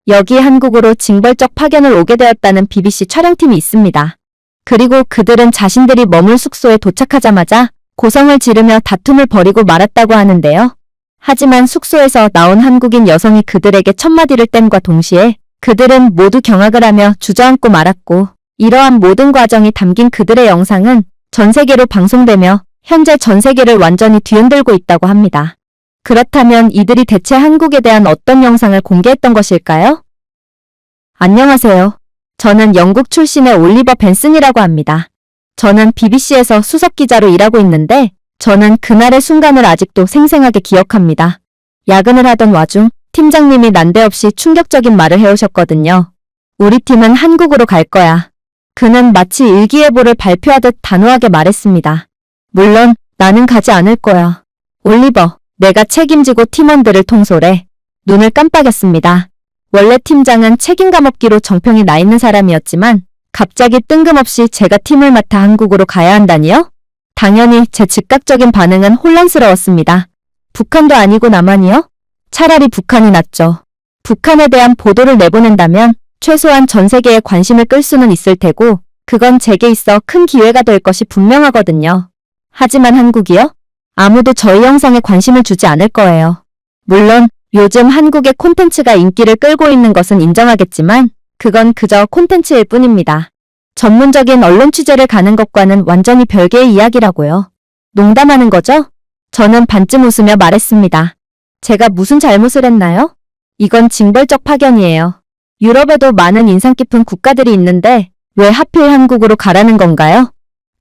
여기 한국으로 징벌적 파견을 오게 되었다는 BBC 촬영팀이 있습니다. 그리고 그들은 자신들이 머물 숙소에 도착하자마자 고성을 지르며 다툼을 벌이고 말았다고 하는데요. 하지만 숙소에서 나온 한국인 여성이 그들에게 첫마디를 뗀과 동시에 그들은 모두 경악을 하며 주저앉고 말았고, 이러한 모든 과정이 담긴 그들의 영상은 전 세계로 방송되며 현재 전 세계를 완전히 뒤흔들고 있다고 합니다. 그렇다면 이들이 대체 한국에 대한 어떤 영상을 공개했던 것일까요? 안녕하세요. 저는 영국 출신의 올리버 벤슨이라고 합니다. 저는 BBC에서 수석기자로 일하고 있는데 저는 그날의 순간을 아직도 생생하게 기억합니다. 야근을 하던 와중 팀장님이 난데없이 충격적인 말을 해오셨거든요. 우리 팀은 한국으로 갈 거야. 그는 마치 일기예보를 발표하듯 단호하게 말했습니다. 물론 나는 가지 않을 거야. 올리버, 내가 책임지고 팀원들을 통솔해. 눈을 깜빡였습니다. 원래 팀장은 책임감 없기로 정평이 나 있는 사람이었지만 갑자기 뜬금없이 제가 팀을 맡아 한국으로 가야 한다니요? 당연히 제 즉각적인 반응은 혼란스러웠습니다. 북한도 아니고 남한이요? 차라리 북한이 낫죠. 북한에 대한 보도를 내보낸다면 최소한 전 세계에 관심을 끌 수는 있을 테고 그건 제게 있어 큰 기회가 될 것이 분명하거든요. 하지만 한국이요? 아무도 저희 영상에 관심을 주지 않을 거예요. 물론 요즘 한국의 콘텐츠가 인기를 끌고 있는 것은 인정하겠지만 그건 그저 콘텐츠일 뿐입니다. 전문적인 언론 취재를 가는 것과는 완전히 별개의 이야기라고요. 농담하는 거죠? 저는 반쯤 웃으며 말했습니다. 제가 무슨 잘못을 했나요? 이건 징벌적 파견이에요. 유럽에도 많은 인상 깊은 국가들이 있는데 왜 하필 한국으로 가라는 건가요?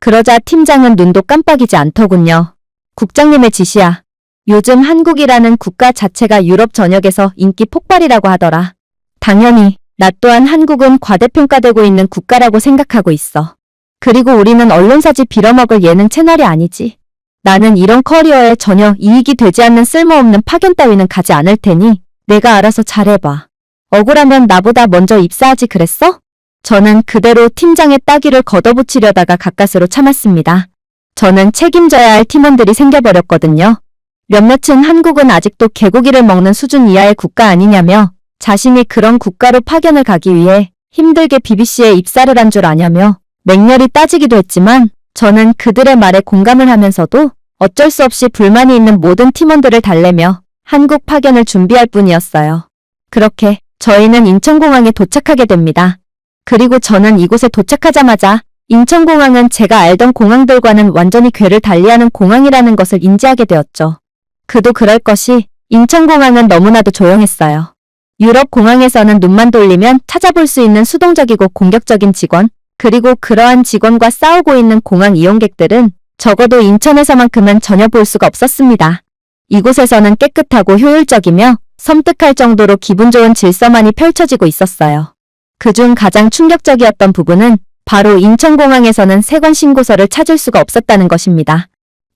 그러자 팀장은 눈도 깜빡이지 않더군요. 국장님의 지시야. 요즘 한국이라는 국가 자체가 유럽 전역에서 인기 폭발이라고 하더라. 당연히 나 또한 한국은 과대평가되고 있는 국가라고 생각하고 있어. 그리고 우리는 언론사지 빌어먹을 예능 채널이 아니지. 나는 이런 커리어에 전혀 이익이 되지 않는 쓸모없는 파견 따위는 가지 않을 테니 내가 알아서 잘해봐. 억울하면 나보다 먼저 입사하지 그랬어? 저는 그대로 팀장의 따귀를 걷어붙이려다가 가까스로 참았습니다. 저는 책임져야 할 팀원들이 생겨버렸거든요. 몇몇은 한국은 아직도 개고기를 먹는 수준 이하의 국가 아니냐며 자신이 그런 국가로 파견을 가기 위해 힘들게 BBC에 입사를 한 줄 아냐며 맹렬히 따지기도 했지만 저는 그들의 말에 공감을 하면서도 어쩔 수 없이 불만이 있는 모든 팀원들을 달래며 한국 파견을 준비할 뿐이었어요. 그렇게 저희는 인천공항에 도착하게 됩니다. 그리고 저는 이곳에 도착하자마자 인천공항은 제가 알던 공항들과는 완전히 궤를 달리하는 공항이라는 것을 인지하게 되었죠. 그도 그럴 것이 인천공항은 너무나도 조용했어요. 유럽 공항에서는 눈만 돌리면 찾아볼 수 있는 수동적이고 공격적인 직원, 그리고 그러한 직원과 싸우고 있는 공항 이용객들은 적어도 인천에서만큼은 전혀 볼 수가 없었습니다. 이곳에서는 깨끗하고 효율적이며 섬뜩할 정도로 기분 좋은 질서만이 펼쳐지고 있었어요. 그중 가장 충격적이었던 부분은 바로 인천공항에서는 세관 신고서를 찾을 수가 없었다는 것입니다.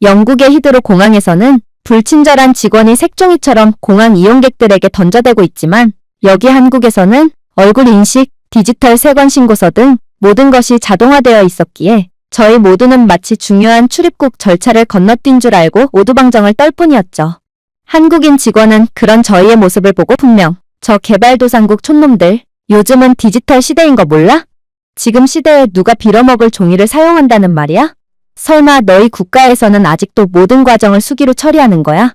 영국의 히드로 공항에서는 불친절한 직원이 색종이처럼 공항 이용객들에게 던져대고 있지만 여기 한국에서는 얼굴 인식, 디지털 세관 신고서 등 모든 것이 자동화되어 있었기에 저희 모두는 마치 중요한 출입국 절차를 건너뛴 줄 알고 오두방정을 떨 뿐이었죠. 한국인 직원은 그런 저희의 모습을 보고 분명 저 개발도상국 촌놈들 요즘은 디지털 시대인 거 몰라? 지금 시대에 누가 빌어먹을 종이를 사용한다는 말이야? 설마 너희 국가에서는 아직도 모든 과정을 수기로 처리하는 거야?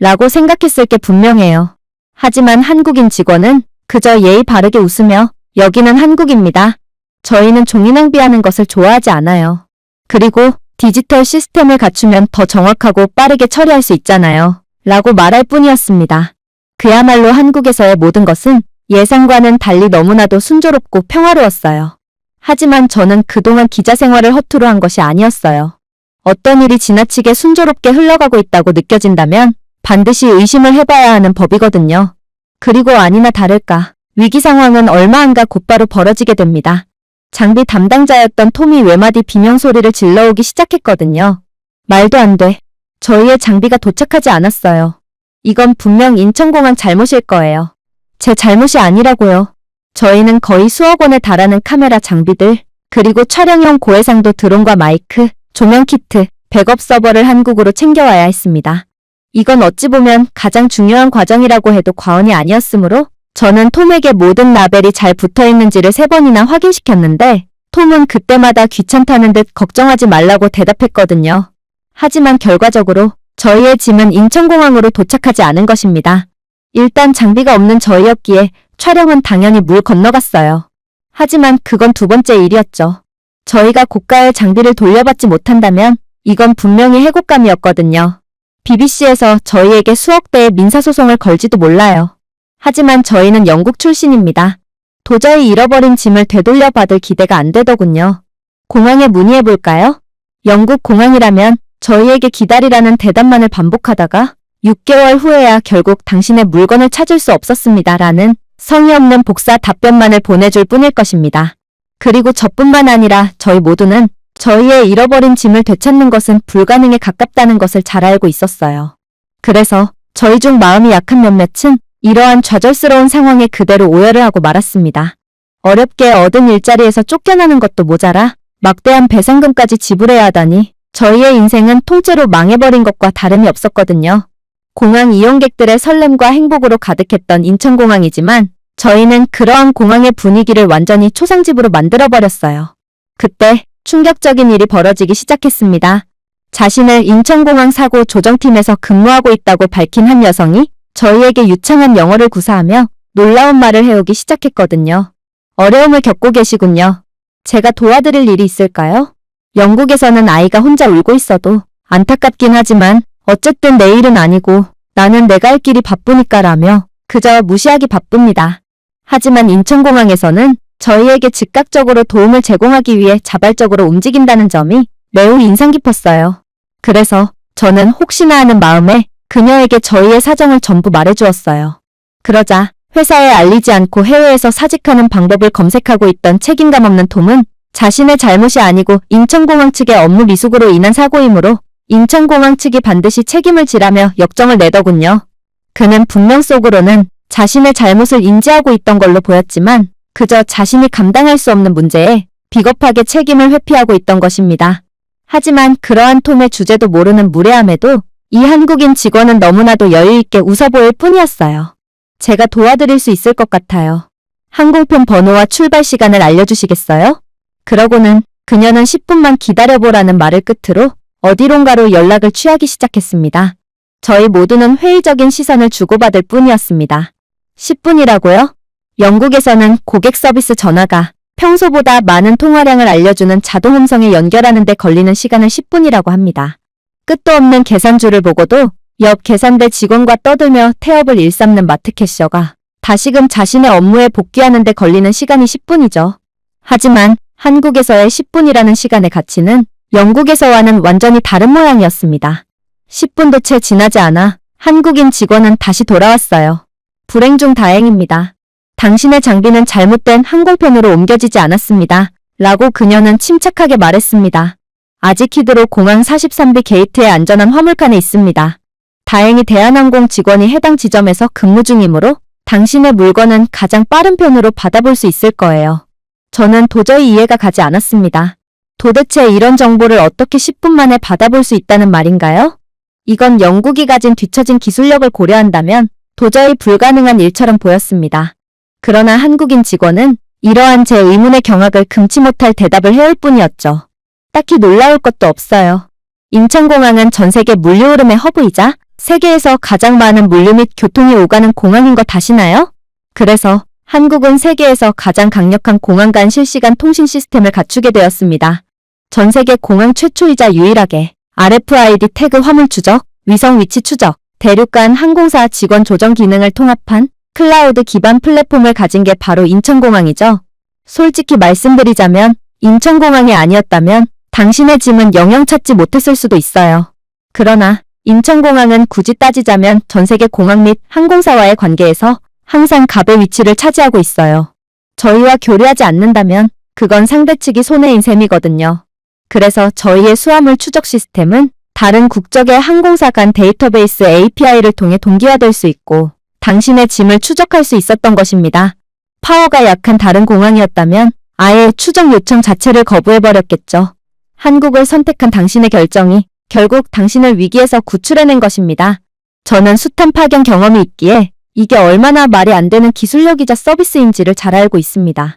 라고 생각했을 게 분명해요. 하지만 한국인 직원은 그저 예의 바르게 웃으며 여기는 한국입니다. 저희는 종이 낭비하는 것을 좋아하지 않아요. 그리고 디지털 시스템을 갖추면 더 정확하고 빠르게 처리할 수 있잖아요. 라고 말할 뿐이었습니다. 그야말로 한국에서의 모든 것은 예상과는 달리 너무나도 순조롭고 평화로웠어요. 하지만 저는 그동안 기자 생활을 허투루 한 것이 아니었어요. 어떤 일이 지나치게 순조롭게 흘러가고 있다고 느껴진다면 반드시 의심을 해봐야 하는 법이거든요. 그리고 아니나 다를까 위기 상황은 얼마 안 가 곧바로 벌어지게 됩니다. 장비 담당자였던 톰이 외마디 비명소리를 질러오기 시작했거든요. 말도 안 돼. 저희의 장비가 도착하지 않았어요. 이건 분명 인천공항 잘못일 거예요. 제 잘못이 아니라고요. 저희는 거의 수억 원에 달하는 카메라 장비들, 그리고 촬영용 고해상도 드론과 마이크, 조명 키트, 백업 서버를 한국으로 챙겨와야 했습니다. 이건 어찌 보면 가장 중요한 과정이라고 해도 과언이 아니었으므로 저는 톰에게 모든 라벨이 잘 붙어 있는지를 3번이나 확인시켰는데 톰은 그때마다 귀찮다는 듯 걱정하지 말라고 대답했거든요. 하지만 결과적으로 저희의 짐은 인천공항으로 도착하지 않은 것입니다. 일단 장비가 없는 저희였기에 촬영은 당연히 물 건너갔어요. 하지만 그건 2번째 일이었죠. 저희가 고가의 장비를 돌려받지 못한다면 이건 분명히 해고감이었거든요. BBC에서 저희에게 수억 대의 민사소송을 걸지도 몰라요. 하지만 저희는 영국 출신입니다. 도저히 잃어버린 짐을 되돌려받을 기대가 안 되더군요. 공항에 문의해볼까요? 영국 공항이라면 저희에게 기다리라는 대답만을 반복하다가 6개월 후에야 결국 당신의 물건을 찾을 수 없었습니다. 라는 성의 없는 복사 답변만을 보내줄 뿐일 것입니다. 그리고 저뿐만 아니라 저희 모두는 저희의 잃어버린 짐을 되찾는 것은 불가능에 가깝다는 것을 잘 알고 있었어요. 그래서 저희 중 마음이 약한 몇몇은 이러한 좌절스러운 상황에 그대로 오열을 하고 말았습니다. 어렵게 얻은 일자리에서 쫓겨나는 것도 모자라 막대한 배상금까지 지불해야 하다니 저희의 인생은 통째로 망해버린 것과 다름이 없었거든요. 공항 이용객들의 설렘과 행복으로 가득했던 인천공항이지만 저희는 그러한 공항의 분위기를 완전히 초상집으로 만들어버렸어요. 그때 충격적인 일이 벌어지기 시작했습니다. 자신을 인천공항 사고 조정팀에서 근무하고 있다고 밝힌 한 여성이 저희에게 유창한 영어를 구사하며 놀라운 말을 해오기 시작했거든요. 어려움을 겪고 계시군요. 제가 도와드릴 일이 있을까요? 영국에서는 아이가 혼자 울고 있어도 안타깝긴 하지만 어쨌든 내 일은 아니고 나는 내가 할 길이 바쁘니까 라며 그저 무시하기 바쁩니다. 하지만 인천공항에서는 저희에게 즉각적으로 도움을 제공하기 위해 자발적으로 움직인다는 점이 매우 인상 깊었어요. 그래서 저는 혹시나 하는 마음에 그녀에게 저희의 사정을 전부 말해주었어요. 그러자 회사에 알리지 않고 해외에서 사직하는 방법을 검색하고 있던 책임감 없는 톰은 자신의 잘못이 아니고 인천공항 측의 업무 미숙으로 인한 사고이므로 인천공항 측이 반드시 책임을 지라며 역정을 내더군요. 그는 분명 속으로는 자신의 잘못을 인지하고 있던 걸로 보였지만 그저 자신이 감당할 수 없는 문제에 비겁하게 책임을 회피하고 있던 것입니다. 하지만 그러한 톰의 주제도 모르는 무례함에도 이 한국인 직원은 너무나도 여유있게 웃어 보일 뿐이었어요. 제가 도와드릴 수 있을 것 같아요. 항공편 번호와 출발 시간을 알려주시겠어요? 그러고는 그녀는 10분만 기다려보라는 말을 끝으로 어디론가로 연락을 취하기 시작했습니다. 저희 모두는 회의적인 시선을 주고받을 뿐이었습니다. 10분이라고요? 영국에서는 고객 서비스 전화가 평소보다 많은 통화량을 알려주는 자동 음성에 연결하는 데 걸리는 시간을 10분이라고 합니다. 끝도 없는 계산줄을 보고도 옆 계산대 직원과 떠들며 태업을 일삼는 마트캐셔가 다시금 자신의 업무에 복귀하는 데 걸리는 시간이 10분이죠. 하지만 한국에서의 10분이라는 시간의 가치는 영국에서와는 완전히 다른 모양이었습니다. 10분도 채 지나지 않아 한국인 직원은 다시 돌아왔어요. 불행 중 다행입니다. 당신의 장비는 잘못된 항공편으로 옮겨지지 않았습니다. 라고 그녀는 침착하게 말했습니다. 아직 히드로 공항 43B 게이트의 안전한 화물칸에 있습니다. 다행히 대한항공 직원이 해당 지점에서 근무 중이므로 당신의 물건은 가장 빠른 편으로 받아볼 수 있을 거예요. 저는 도저히 이해가 가지 않았습니다. 도대체 이런 정보를 어떻게 10분 만에 받아볼 수 있다는 말인가요? 이건 영국이 가진 뒤처진 기술력을 고려한다면 도저히 불가능한 일처럼 보였습니다. 그러나 한국인 직원은 이러한 제 의문의 경악을 금치 못할 대답을 해올 뿐이었죠. 딱히 놀라울 것도 없어요. 인천공항은 전 세계 물류 흐름의 허브이자 세계에서 가장 많은 물류 및 교통이 오가는 공항인 것 아시나요? 그래서 한국은 세계에서 가장 강력한 공항 간 실시간 통신 시스템을 갖추게 되었습니다. 전 세계 공항 최초이자 유일하게 RFID 태그 화물 추적, 위성 위치 추적, 대륙 간 항공사 직원 조정 기능을 통합한 클라우드 기반 플랫폼을 가진 게 바로 인천공항이죠. 솔직히 말씀드리자면 인천공항이 아니었다면 당신의 짐은 영영 찾지 못했을 수도 있어요. 그러나 인천공항은 굳이 따지자면 전 세계 공항 및 항공사와의 관계에서 항상 갑의 위치를 차지하고 있어요. 저희와 교류하지 않는다면 그건 상대 측이 손해인 셈이거든요. 그래서 저희의 수화물 추적 시스템은 다른 국적의 항공사 간 데이터베이스 API를 통해 동기화될 수 있고 당신의 짐을 추적할 수 있었던 것입니다. 파워가 약한 다른 공항이었다면 아예 추적 요청 자체를 거부해버렸겠죠. 한국을 선택한 당신의 결정이 결국 당신을 위기에서 구출해낸 것입니다. 저는 숱한 파견 경험이 있기에 이게 얼마나 말이 안 되는 기술력이자 서비스인지를 잘 알고 있습니다.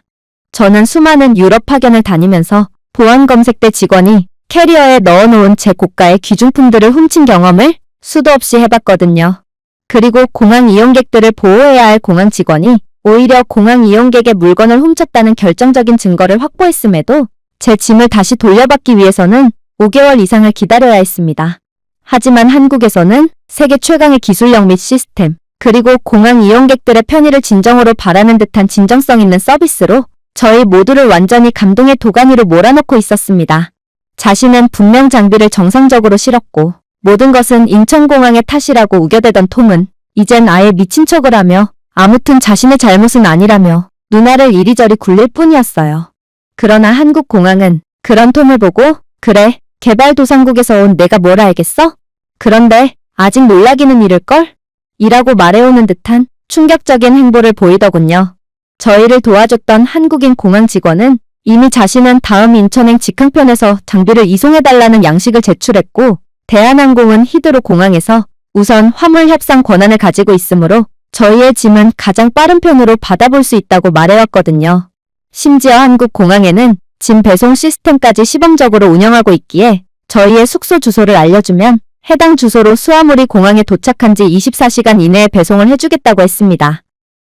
저는 수많은 유럽 파견을 다니면서 보안 검색대 직원이 캐리어에 넣어놓은 제 고가의 귀중품들을 훔친 경험을 수도 없이 해봤거든요. 그리고 공항 이용객들을 보호해야 할 공항 직원이 오히려 공항 이용객의 물건을 훔쳤다는 결정적인 증거를 확보했음에도 제 짐을 다시 돌려받기 위해서는 5개월 이상을 기다려야 했습니다. 하지만 한국에서는 세계 최강의 기술력 및 시스템, 그리고 공항 이용객들의 편의를 진정으로 바라는 듯한 진정성 있는 서비스로 저희 모두를 완전히 감동의 도가니로 몰아넣고 있었습니다. 자신은 분명 장비를 정상적으로 실었고 모든 것은 인천공항의 탓이라고 우겨대던 톰은 이젠 아예 미친 척을 하며 아무튼 자신의 잘못은 아니라며 눈알을 이리저리 굴릴 뿐이었어요. 그러나 한국 공항은 그런 톰을 보고 그래, 개발도상국에서 온 내가 뭘 알겠어? 그런데 아직 놀라기는 이를걸? 이라고 말해오는 듯한 충격적인 행보를 보이더군요. 저희를 도와줬던 한국인 공항 직원은 이미 자신은 다음 인천행 직항편에서 장비를 이송해달라는 양식을 제출했고 대한항공은 히드로 공항에서 우선 화물 협상 권한을 가지고 있으므로 저희의 짐은 가장 빠른 편으로 받아볼 수 있다고 말해왔거든요. 심지어 한국 공항에는 짐 배송 시스템까지 시범적으로 운영하고 있기에 저희의 숙소 주소를 알려주면 해당 주소로 수화물이 공항에 도착한 지 24시간 이내에 배송을 해주겠다고 했습니다.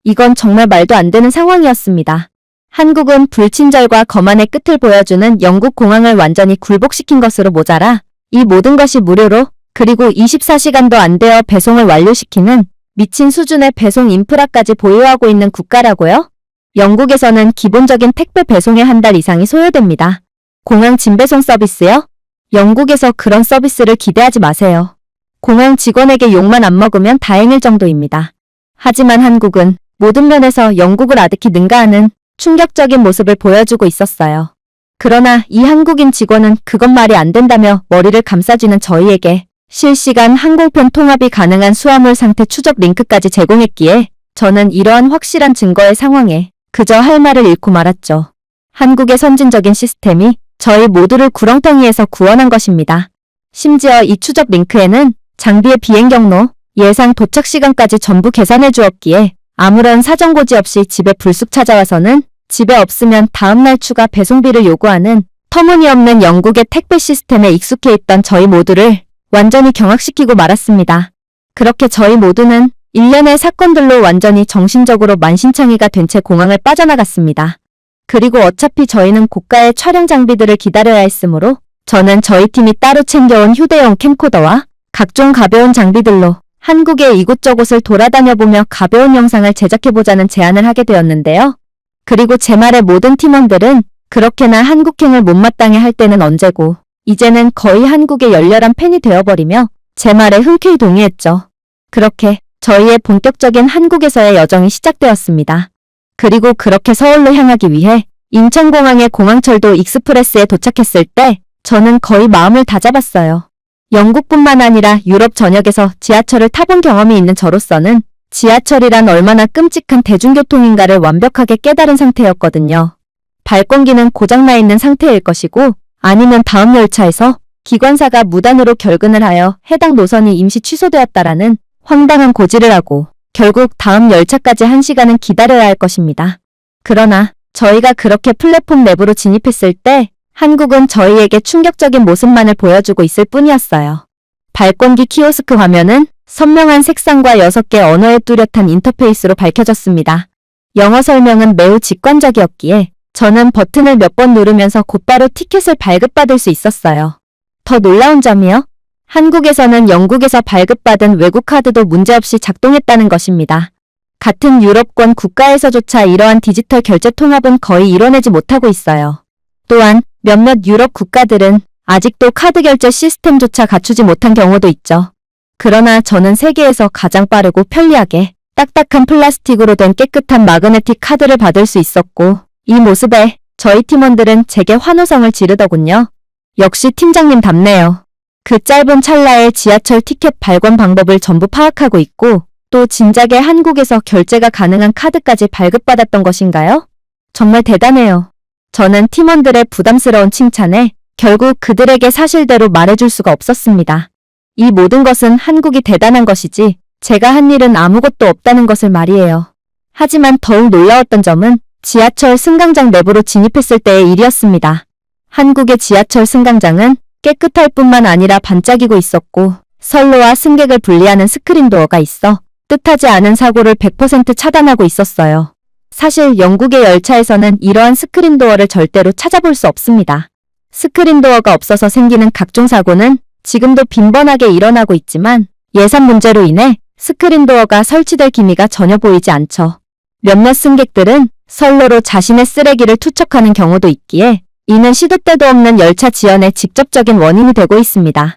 이건 정말 말도 안 되는 상황이었습니다. 한국은 불친절과 거만의 끝을 보여주는 영국 공항을 완전히 굴복시킨 것으로 모자라 이 모든 것이 무료로 그리고 24시간도 안 되어 배송을 완료시키는 미친 수준의 배송 인프라까지 보유하고 있는 국가라고요? 영국에서는 기본적인 택배 배송에 한 달 이상이 소요됩니다. 공항 짐 배송 서비스요? 영국에서 그런 서비스를 기대하지 마세요. 공항 직원에게 욕만 안 먹으면 다행일 정도입니다. 하지만 한국은 모든 면에서 영국을 아득히 능가하는 충격적인 모습을 보여주고 있었어요. 그러나 이 한국인 직원은 그건 말이 안 된다며 머리를 감싸쥐는 저희에게 실시간 항공편 통합이 가능한 수화물 상태 추적 링크까지 제공했기에 저는 이러한 확실한 증거의 상황에 그저 할 말을 잃고 말았죠. 한국의 선진적인 시스템이 저희 모두를 구렁텅이에서 구원한 것입니다. 심지어 이 추적 링크에는 장비의 비행 경로, 예상 도착 시간까지 전부 계산해 주었기에 아무런 사전 고지 없이 집에 불쑥 찾아와서는 집에 없으면 다음날 추가 배송비를 요구하는 터무니없는 영국의 택배 시스템에 익숙해 있던 저희 모두를 완전히 경악시키고 말았습니다. 그렇게 저희 모두는 일련의 사건들로 완전히 정신적으로 만신창이가 된 채 공항을 빠져나갔습니다. 그리고 어차피 저희는 고가의 촬영 장비들을 기다려야 했으므로 저는 저희 팀이 따로 챙겨온 휴대용 캠코더와 각종 가벼운 장비들로 한국의 이곳저곳을 돌아다녀보며 가벼운 영상을 제작해보자는 제안을 하게 되었는데요. 그리고 제 말에 모든 팀원들은 그렇게나 한국행을 못마땅해 할 때는 언제고 이제는 거의 한국의 열렬한 팬이 되어버리며 제 말에 흔쾌히 동의했죠. 그렇게 저희의 본격적인 한국에서의 여정이 시작되었습니다. 그리고 그렇게 서울로 향하기 위해 인천공항의 공항철도 익스프레스에 도착했을 때 저는 거의 마음을 다잡았어요. 영국뿐만 아니라 유럽 전역에서 지하철을 타본 경험이 있는 저로서는 지하철이란 얼마나 끔찍한 대중교통인가를 완벽하게 깨달은 상태였거든요. 발권기는 고장나 있는 상태일 것이고 아니면 다음 열차에서 기관사가 무단으로 결근을 하여 해당 노선이 임시 취소되었다라는 황당한 고지를 하고 결국 다음 열차까지 1시간은 기다려야 할 것입니다. 그러나 저희가 그렇게 플랫폼 내부로 진입했을 때 한국은 저희에게 충격적인 모습만을 보여주고 있을 뿐이었어요. 발권기 키오스크 화면은 선명한 색상과 6개 언어의 뚜렷한 인터페이스로 밝혀졌습니다. 영어 설명은 매우 직관적이었기에 저는 버튼을 몇 번 누르면서 곧바로 티켓을 발급받을 수 있었어요. 더 놀라운 점이요? 한국에서는 영국에서 발급받은 외국 카드도 문제없이 작동했다는 것입니다. 같은 유럽권 국가에서조차 이러한 디지털 결제 통합은 거의 이뤄내지 못하고 있어요. 또한 몇몇 유럽 국가들은 아직도 카드 결제 시스템조차 갖추지 못한 경우도 있죠. 그러나 저는 세계에서 가장 빠르고 편리하게 딱딱한 플라스틱으로 된 깨끗한 마그네틱 카드를 받을 수 있었고 이 모습에 저희 팀원들은 제게 환호성을 지르더군요. 역시 팀장님답네요. 그 짧은 찰나에 지하철 티켓 발권 방법을 전부 파악하고 있고 또 진작에 한국에서 결제가 가능한 카드까지 발급받았던 것인가요? 정말 대단해요. 저는 팀원들의 부담스러운 칭찬에 결국 그들에게 사실대로 말해줄 수가 없었습니다. 이 모든 것은 한국이 대단한 것이지 제가 한 일은 아무것도 없다는 것을 말이에요. 하지만 더욱 놀라웠던 점은 지하철 승강장 내부로 진입했을 때의 일이었습니다. 한국의 지하철 승강장은 깨끗할 뿐만 아니라 반짝이고 있었고 선로와 승객을 분리하는 스크린 도어가 있어 뜻하지 않은 사고를 100% 차단하고 있었어요. 사실 영국의 열차에서는 이러한 스크린 도어를 절대로 찾아볼 수 없습니다. 스크린 도어가 없어서 생기는 각종 사고는 지금도 빈번하게 일어나고 있지만 예산 문제로 인해 스크린 도어가 설치될 기미가 전혀 보이지 않죠. 몇몇 승객들은 선로로 자신의 쓰레기를 투척하는 경우도 있기에 이는 시도 때도 없는 열차 지연의 직접적인 원인이 되고 있습니다.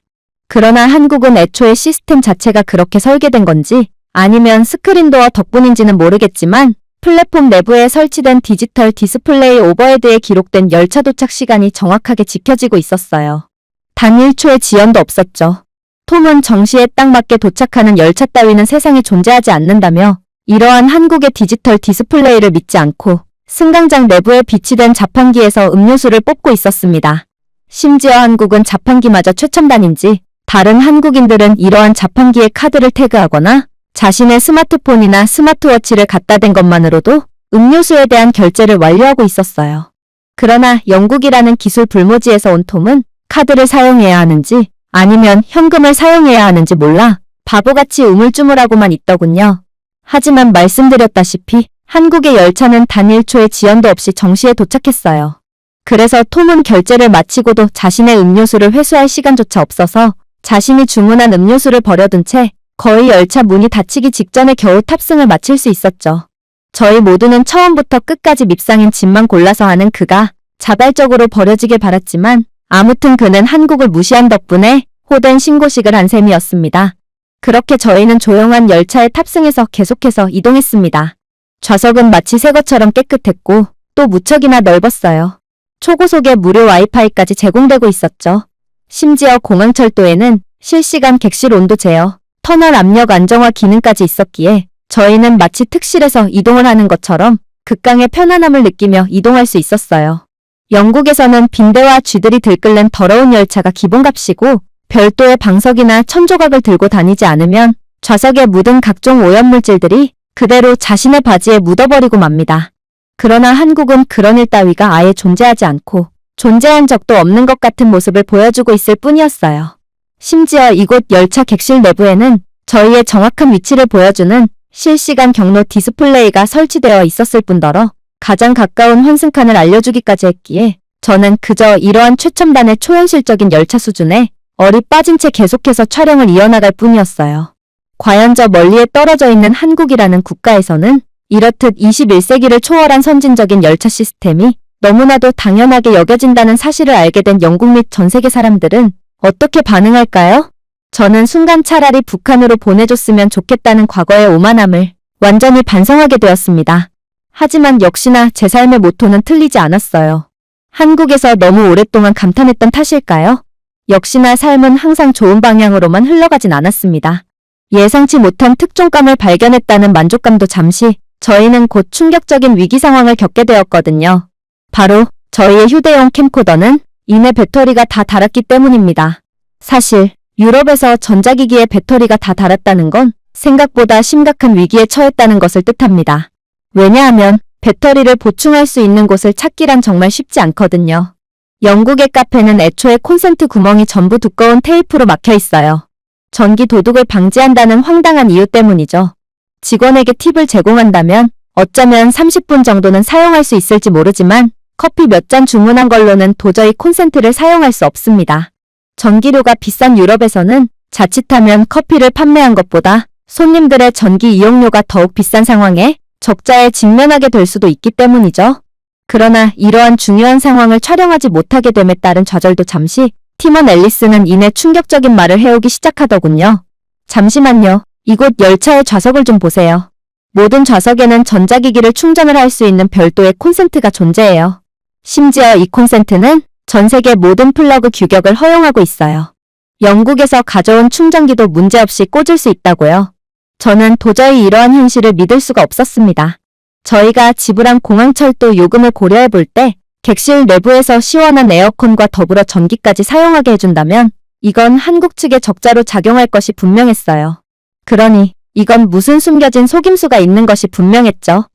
그러나 한국은 애초에 시스템 자체가 그렇게 설계된 건지 아니면 스크린도어 덕분인지는 모르겠지만 플랫폼 내부에 설치된 디지털 디스플레이 오버헤드에 기록된 열차 도착 시간이 정확하게 지켜지고 있었어요. 단 1초의 지연도 없었죠. 톰은 정시에 딱 맞게 도착하는 열차 따위는 세상에 존재하지 않는다며 이러한 한국의 디지털 디스플레이를 믿지 않고 승강장 내부에 비치된 자판기에서 음료수를 뽑고 있었습니다. 심지어 한국은 자판기마저 최첨단인지 다른 한국인들은 이러한 자판기에 카드를 태그하거나 자신의 스마트폰이나 스마트워치를 갖다 댄 것만으로도 음료수에 대한 결제를 완료하고 있었어요. 그러나 영국이라는 기술 불모지에서 온 톰은 카드를 사용해야 하는지 아니면 현금을 사용해야 하는지 몰라 바보같이 우물쭈물하고만 있더군요. 하지만 말씀드렸다시피 한국의 열차는 단 1초의 지연도 없이 정시에 도착했어요. 그래서 톰은 결제를 마치고도 자신의 음료수를 회수할 시간조차 없어서 자신이 주문한 음료수를 버려둔 채 거의 열차 문이 닫히기 직전에 겨우 탑승을 마칠 수 있었죠. 저희 모두는 처음부터 끝까지 밉상인 짐만 골라서 하는 그가 자발적으로 버려지길 바랐지만 아무튼 그는 한국을 무시한 덕분에 호된 신고식을 한 셈이었습니다. 그렇게 저희는 조용한 열차에 탑승해서 계속해서 이동했습니다. 좌석은 마치 새 것처럼 깨끗했고 또 무척이나 넓었어요. 초고속의 무료 와이파이까지 제공되고 있었죠. 심지어 공항철도에는 실시간 객실 온도 제어, 터널 압력 안정화 기능까지 있었기에 저희는 마치 특실에서 이동을 하는 것처럼 극강의 편안함을 느끼며 이동할 수 있었어요. 영국에서는 빈대와 쥐들이 들끓는 더러운 열차가 기본값이고 별도의 방석이나 천조각을 들고 다니지 않으면 좌석에 묻은 각종 오염물질들이 그대로 자신의 바지에 묻어버리고 맙니다. 그러나 한국은 그런 일 따위가 아예 존재하지 않고 존재한 적도 없는 것 같은 모습을 보여주고 있을 뿐이었어요. 심지어 이곳 열차 객실 내부에는 저희의 정확한 위치를 보여주는 실시간 경로 디스플레이가 설치되어 있었을 뿐더러 가장 가까운 환승칸을 알려주기까지 했기에 저는 그저 이러한 최첨단의 초현실적인 열차 수준에 얼이 빠진 채 계속해서 촬영을 이어나갈 뿐이었어요. 과연 저 멀리에 떨어져 있는 한국이라는 국가에서는 이렇듯 21세기를 초월한 선진적인 열차 시스템이 너무나도 당연하게 여겨진다는 사실을 알게 된 영국 및 전 세계 사람들은 어떻게 반응할까요? 저는 순간 차라리 북한으로 보내줬으면 좋겠다는 과거의 오만함을 완전히 반성하게 되었습니다. 하지만 역시나 제 삶의 모토는 틀리지 않았어요. 한국에서 너무 오랫동안 감탄했던 탓일까요? 역시나 삶은 항상 좋은 방향으로만 흘러가진 않았습니다. 예상치 못한 특종감을 발견했다는 만족감도 잠시, 저희는 곧 충격적인 위기 상황을 겪게 되었거든요. 바로 저희의 휴대용 캠코더는 이내 배터리가 다 닳았기 때문입니다. 사실 유럽에서 전자기기의 배터리가 다 닳았다는 건 생각보다 심각한 위기에 처했다는 것을 뜻합니다. 왜냐하면 배터리를 보충할 수 있는 곳을 찾기란 정말 쉽지 않거든요. 영국의 카페는 애초에 콘센트 구멍이 전부 두꺼운 테이프로 막혀 있어요. 전기 도둑을 방지한다는 황당한 이유 때문이죠. 직원에게 팁을 제공한다면 어쩌면 30분 정도는 사용할 수 있을지 모르지만 커피 몇 잔 주문한 걸로는 도저히 콘센트를 사용할 수 없습니다. 전기료가 비싼 유럽에서는 자칫하면 커피를 판매한 것보다 손님들의 전기 이용료가 더욱 비싼 상황에 적자에 직면하게 될 수도 있기 때문이죠. 그러나 이러한 중요한 상황을 촬영하지 못하게 됨에 따른 좌절도 잠시, 티먼 앨리스는 이내 충격적인 말을 해오기 시작하더군요. 잠시만요. 이곳 열차의 좌석을 좀 보세요. 모든 좌석에는 전자기기를 충전을 할 수 있는 별도의 콘센트가 존재해요. 심지어 이 콘센트는 전 세계 모든 플러그 규격을 허용하고 있어요. 영국에서 가져온 충전기도 문제없이 꽂을 수 있다고요. 저는 도저히 이러한 현실을 믿을 수가 없었습니다. 저희가 지불한 공항철도 요금을 고려해 볼 때 객실 내부에서 시원한 에어컨과 더불어 전기까지 사용하게 해준다면 이건 한국 측의 적자로 작용할 것이 분명했어요. 그러니 이건 무슨 숨겨진 속임수가 있는 것이 분명했죠.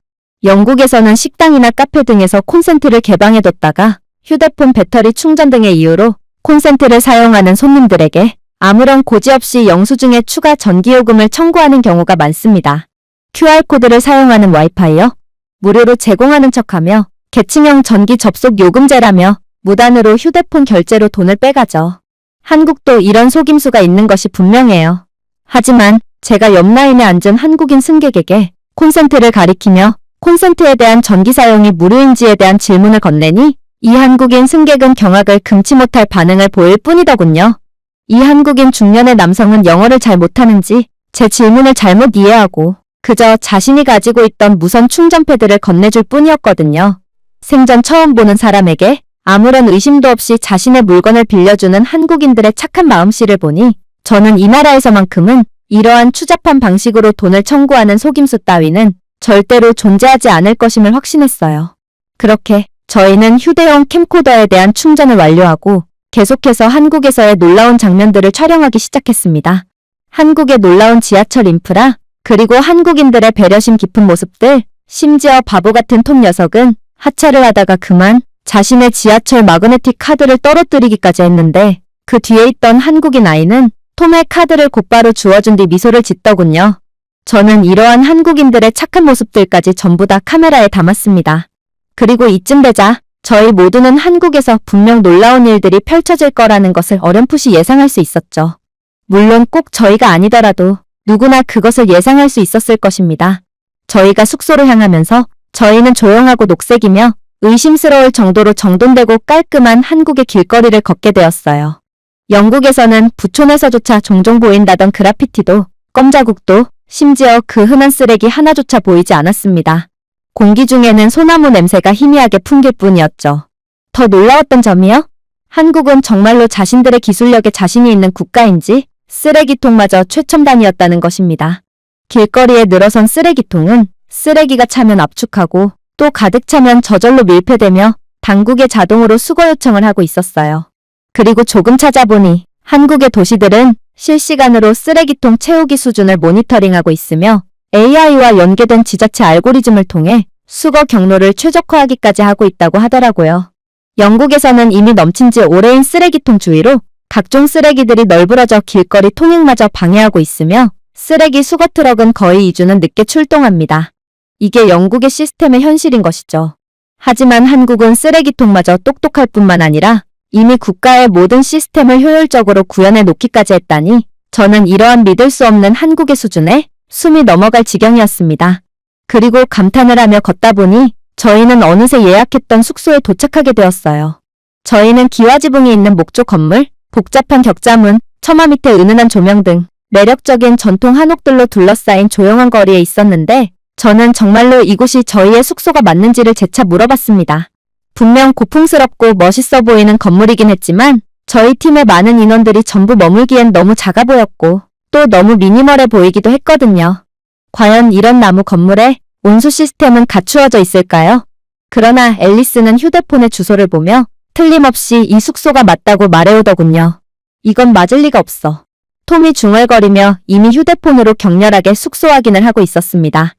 영국에서는 식당이나 카페 등에서 콘센트를 개방해뒀다가 휴대폰 배터리 충전 등의 이유로 콘센트를 사용하는 손님들에게 아무런 고지 없이 영수증에 추가 전기요금을 청구하는 경우가 많습니다. QR코드를 사용하는 와이파이요? 무료로 제공하는 척하며 계층형 전기 접속 요금제라며 무단으로 휴대폰 결제로 돈을 빼가죠. 한국도 이런 속임수가 있는 것이 분명해요. 하지만 제가 옆 라인에 앉은 한국인 승객에게 콘센트를 가리키며 콘센트에 대한 전기 사용이 무료인지에 대한 질문을 건네니 이 한국인 승객은 경악을 금치 못할 반응을 보일 뿐이더군요. 이 한국인 중년의 남성은 영어를 잘 못하는지 제 질문을 잘못 이해하고 그저 자신이 가지고 있던 무선 충전 패드를 건네줄 뿐이었거든요. 생전 처음 보는 사람에게 아무런 의심도 없이 자신의 물건을 빌려주는 한국인들의 착한 마음씨를 보니 저는 이 나라에서만큼은 이러한 추잡한 방식으로 돈을 청구하는 속임수 따위는 절대로 존재하지 않을 것임을 확신했어요. 그렇게 저희는 휴대용 캠코더에 대한 충전을 완료하고 계속해서 한국에서의 놀라운 장면들을 촬영하기 시작했습니다. 한국의 놀라운 지하철 인프라, 그리고 한국인들의 배려심 깊은 모습들, 심지어 바보 같은 톰 녀석은 하차를 하다가 그만 자신의 지하철 마그네틱 카드를 떨어뜨리기까지 했는데 그 뒤에 있던 한국인 아이는 톰의 카드를 곧바로 주워준 뒤 미소를 짓더군요. 저는 이러한 한국인들의 착한 모습들까지 전부 다 카메라에 담았습니다. 그리고 이쯤 되자 저희 모두는 한국에서 분명 놀라운 일들이 펼쳐질 거라는 것을 어렴풋이 예상할 수 있었죠. 물론 꼭 저희가 아니더라도 누구나 그것을 예상할 수 있었을 것입니다. 저희가 숙소로 향하면서 저희는 조용하고 녹색이며 의심스러울 정도로 정돈되고 깔끔한 한국의 길거리를 걷게 되었어요. 영국에서는 부촌에서조차 종종 보인다던 그라피티도, 껌자국도, 심지어 그 흔한 쓰레기 하나조차 보이지 않았습니다. 공기 중에는 소나무 냄새가 희미하게 풍길 뿐이었죠. 더 놀라웠던 점이요? 한국은 정말로 자신들의 기술력에 자신이 있는 국가인지 쓰레기통마저 최첨단이었다는 것입니다. 길거리에 늘어선 쓰레기통은 쓰레기가 차면 압축하고 또 가득 차면 저절로 밀폐되며 당국에 자동으로 수거 요청을 하고 있었어요. 그리고 조금 찾아보니 한국의 도시들은 실시간으로 쓰레기통 채우기 수준을 모니터링하고 있으며 AI와 연계된 지자체 알고리즘을 통해 수거 경로를 최적화하기까지 하고 있다고 하더라고요. 영국에서는 이미 넘친 지 오래인 쓰레기통 주위로 각종 쓰레기들이 널브러져 길거리 통행마저 방해하고 있으며 쓰레기 수거 트럭은 거의 2주는 늦게 출동합니다. 이게 영국의 시스템의 현실인 것이죠. 하지만 한국은 쓰레기통마저 똑똑할 뿐만 아니라 이미 국가의 모든 시스템을 효율적으로 구현해 놓기까지 했다니 저는 이러한 믿을 수 없는 한국의 수준에 숨이 넘어갈 지경이었습니다. 그리고 감탄을 하며 걷다 보니 저희는 어느새 예약했던 숙소에 도착하게 되었어요. 저희는 기와지붕이 있는 목조 건물, 복잡한 격자문, 처마 밑에 은은한 조명 등 매력적인 전통 한옥들로 둘러싸인 조용한 거리에 있었는데 저는 정말로 이곳이 저희의 숙소가 맞는지를 재차 물어봤습니다. 분명 고풍스럽고 멋있어 보이는 건물이긴 했지만 저희 팀의 많은 인원들이 전부 머물기엔 너무 작아 보였고 또 너무 미니멀해 보이기도 했거든요. 과연 이런 나무 건물에 온수 시스템은 갖추어져 있을까요? 그러나 앨리스는 휴대폰의 주소를 보며 틀림없이 이 숙소가 맞다고 말해오더군요. 이건 맞을 리가 없어. 톰이 중얼거리며 이미 휴대폰으로 격렬하게 숙소 확인을 하고 있었습니다.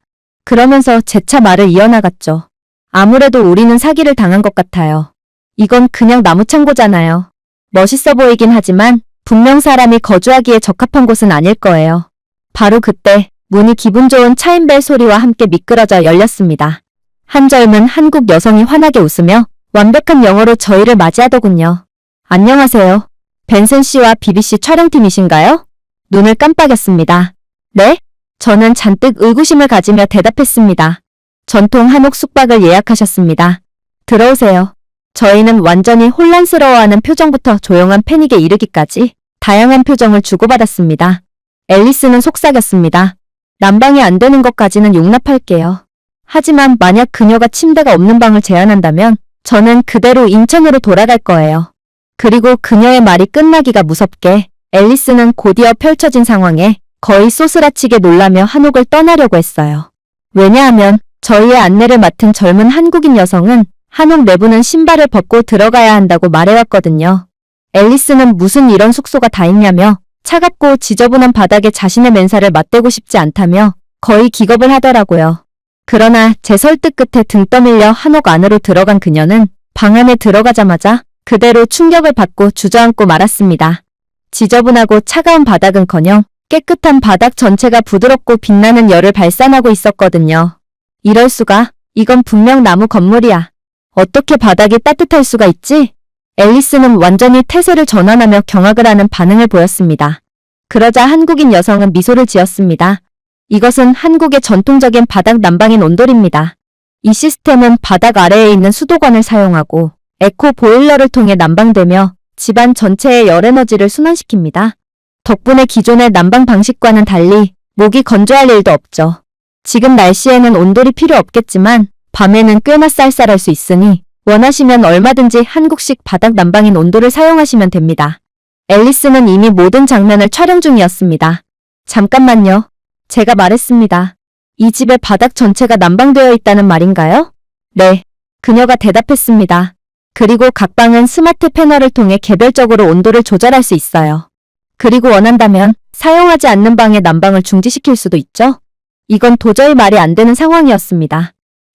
그러면서 재차 말을 이어나갔죠. 아무래도 우리는 사기를 당한 것 같아요. 이건 그냥 나무 창고잖아요. 멋있어 보이긴 하지만 분명 사람이 거주하기에 적합한 곳은 아닐 거예요. 바로 그때 문이 기분 좋은 차인벨 소리와 함께 미끄러져 열렸습니다. 한 젊은 한국 여성이 환하게 웃으며 완벽한 영어로 저희를 맞이하더군요. 안녕하세요. 벤슨 씨와 BBC 촬영팀이신가요? 눈을 깜빡였습니다. 네? 저는 잔뜩 의구심을 가지며 대답했습니다. 전통 한옥 숙박을 예약하셨습니다. 들어오세요. 저희는 완전히 혼란스러워하는 표정부터 조용한 패닉에 이르기까지 다양한 표정을 주고받았습니다. 앨리스는 속삭였습니다. 난방이 안 되는 것까지는 용납할게요. 하지만 만약 그녀가 침대가 없는 방을 제안한다면 저는 그대로 인천으로 돌아갈 거예요. 그리고 그녀의 말이 끝나기가 무섭게 앨리스는 곧이어 펼쳐진 상황에 거의 소스라치게 놀라며 한옥을 떠나려고 했어요. 왜냐하면 저희의 안내를 맡은 젊은 한국인 여성은 한옥 내부는 신발을 벗고 들어가야 한다고 말해왔거든요. 앨리스는 무슨 이런 숙소가 다 있냐며 차갑고 지저분한 바닥에 자신의 맨살을 맞대고 싶지 않다며 거의 기겁을 하더라고요. 그러나 제 설득 끝에 등 떠밀려 한옥 안으로 들어간 그녀는 방 안에 들어가자마자 그대로 충격을 받고 주저앉고 말았습니다. 지저분하고 차가운 바닥은커녕 깨끗한 바닥 전체가 부드럽고 빛나는 열을 발산하고 있었거든요. 이럴 수가, 이건 분명 나무 건물이야. 어떻게 바닥이 따뜻할 수가 있지? 앨리스는 완전히 태세를 전환하며 경악을 하는 반응을 보였습니다. 그러자 한국인 여성은 미소를 지었습니다. 이것은 한국의 전통적인 바닥 난방인 온돌입니다. 이 시스템은 바닥 아래에 있는 수도관을 사용하고 에코 보일러를 통해 난방되며 집안 전체의 열 에너지를 순환시킵니다. 덕분에 기존의 난방 방식과는 달리 목이 건조할 일도 없죠. 지금 날씨에는 온돌이 필요 없겠지만 밤에는 꽤나 쌀쌀할 수 있으니 원하시면 얼마든지 한국식 바닥 난방인 온돌을 사용하시면 됩니다. 앨리스는 이미 모든 장면을 촬영 중이었습니다. 잠깐만요. 제가 말했습니다. 이 집의 바닥 전체가 난방되어 있다는 말인가요? 네. 그녀가 대답했습니다. 그리고 각 방은 스마트 패널을 통해 개별적으로 온도를 조절할 수 있어요. 그리고 원한다면 사용하지 않는 방의 난방을 중지시킬 수도 있죠? 이건 도저히 말이 안 되는 상황이었습니다.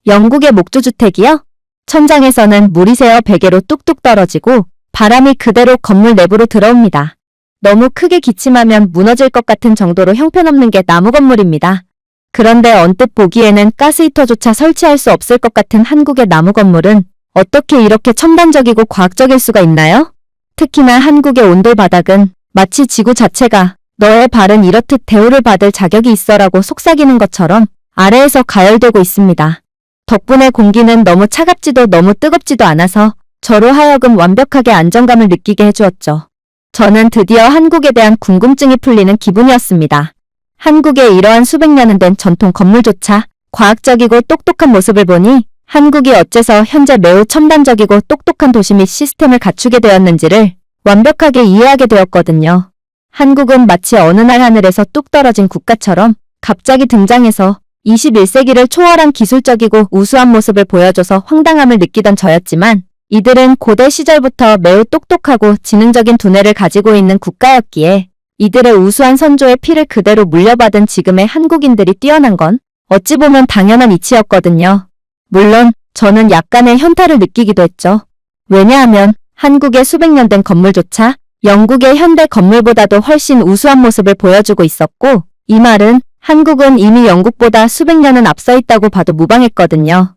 영국의 목조주택이요? 천장에서는 물이 새어 베개로 뚝뚝 떨어지고 바람이 그대로 건물 내부로 들어옵니다. 너무 크게 기침하면 무너질 것 같은 정도로 형편없는 게 나무 건물입니다. 그런데 언뜻 보기에는 가스히터조차 설치할 수 없을 것 같은 한국의 나무 건물은 어떻게 이렇게 첨단적이고 과학적일 수가 있나요? 특히나 한국의 온돌 바닥은 마치 지구 자체가 너의 발은 이렇듯 대우를 받을 자격이 있어라고 속삭이는 것처럼 아래에서 가열되고 있습니다. 덕분에 공기는 너무 차갑지도 너무 뜨겁지도 않아서 저로 하여금 완벽하게 안정감을 느끼게 해주었죠. 저는 드디어 한국에 대한 궁금증이 풀리는 기분이었습니다. 한국의 이러한 수백 년은 된 전통 건물조차 과학적이고 똑똑한 모습을 보니 한국이 어째서 현재 매우 첨단적이고 똑똑한 도시 및 시스템을 갖추게 되었는지를 완벽하게 이해하게 되었거든요. 한국은 마치 어느 날 하늘에서 뚝 떨어진 국가처럼 갑자기 등장해서 21세기를 초월한 기술적이고 우수한 모습을 보여줘서 황당함을 느끼던 저였지만 이들은 고대 시절부터 매우 똑똑하고 지능적인 두뇌를 가지고 있는 국가였기에 이들의 우수한 선조의 피를 그대로 물려받은 지금의 한국인들이 뛰어난 건 어찌 보면 당연한 이치였거든요. 물론 저는 약간의 현타를 느끼기도 했죠. 왜냐하면 한국의 수백 년 된 건물조차 영국의 현대 건물보다도 훨씬 우수한 모습을 보여주고 있었고 이 말은 한국은 이미 영국보다 수백 년은 앞서 있다고 봐도 무방했거든요.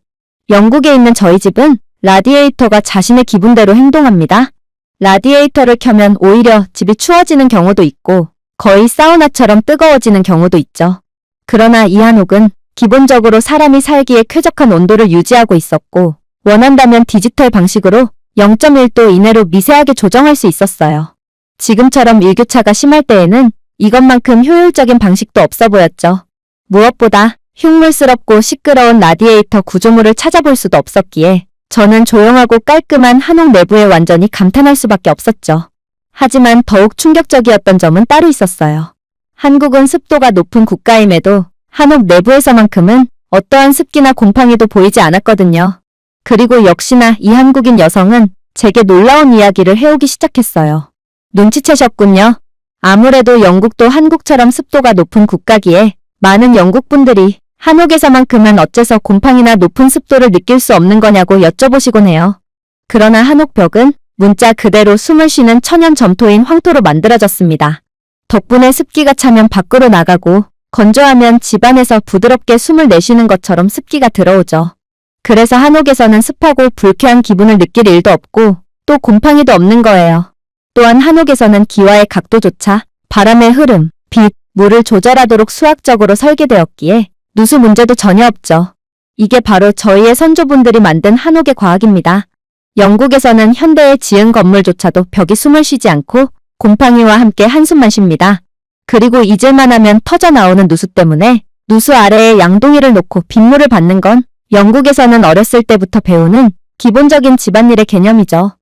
영국에 있는 저희 집은 라디에이터가 자신의 기분대로 행동합니다. 라디에이터를 켜면 오히려 집이 추워지는 경우도 있고 거의 사우나처럼 뜨거워지는 경우도 있죠. 그러나 이 한옥은 기본적으로 사람이 살기에 쾌적한 온도를 유지하고 있었고 원한다면 디지털 방식으로 0.1도 이내로 미세하게 조정할 수 있었어요. 지금처럼 일교차가 심할 때에는 이것만큼 효율적인 방식도 없어 보였죠. 무엇보다 흉물스럽고 시끄러운 라디에이터 구조물을 찾아볼 수도 없었기에 저는 조용하고 깔끔한 한옥 내부에 완전히 감탄할 수밖에 없었죠. 하지만 더욱 충격적이었던 점은 따로 있었어요. 한국은 습도가 높은 국가임에도 한옥 내부에서만큼은 어떠한 습기나 곰팡이도 보이지 않았거든요. 그리고 역시나 이 한국인 여성은 제게 놀라운 이야기를 해오기 시작했어요. 눈치채셨군요. 아무래도 영국도 한국처럼 습도가 높은 국가기에 많은 영국 분들이 한옥에서만큼은 어째서 곰팡이나 높은 습도를 느낄 수 없는 거냐고 여쭤보시곤 해요. 그러나 한옥 벽은 문자 그대로 숨을 쉬는 천연 점토인 황토로 만들어졌습니다. 덕분에 습기가 차면 밖으로 나가고 건조하면 집안에서 부드럽게 숨을 내쉬는 것처럼 습기가 들어오죠. 그래서 한옥에서는 습하고 불쾌한 기분을 느낄 일도 없고 또 곰팡이도 없는 거예요. 또한 한옥에서는 기와의 각도조차 바람의 흐름, 빛, 물을 조절하도록 수학적으로 설계되었기에 누수 문제도 전혀 없죠. 이게 바로 저희의 선조분들이 만든 한옥의 과학입니다. 영국에서는 현대에 지은 건물조차도 벽이 숨을 쉬지 않고 곰팡이와 함께 한숨만 쉽니다. 그리고 잊을만 하면 터져나오는 누수 때문에 누수 아래에 양동이를 놓고 빗물을 받는 건 영국에서는 어렸을 때부터 배우는 기본적인 집안일의 개념이죠.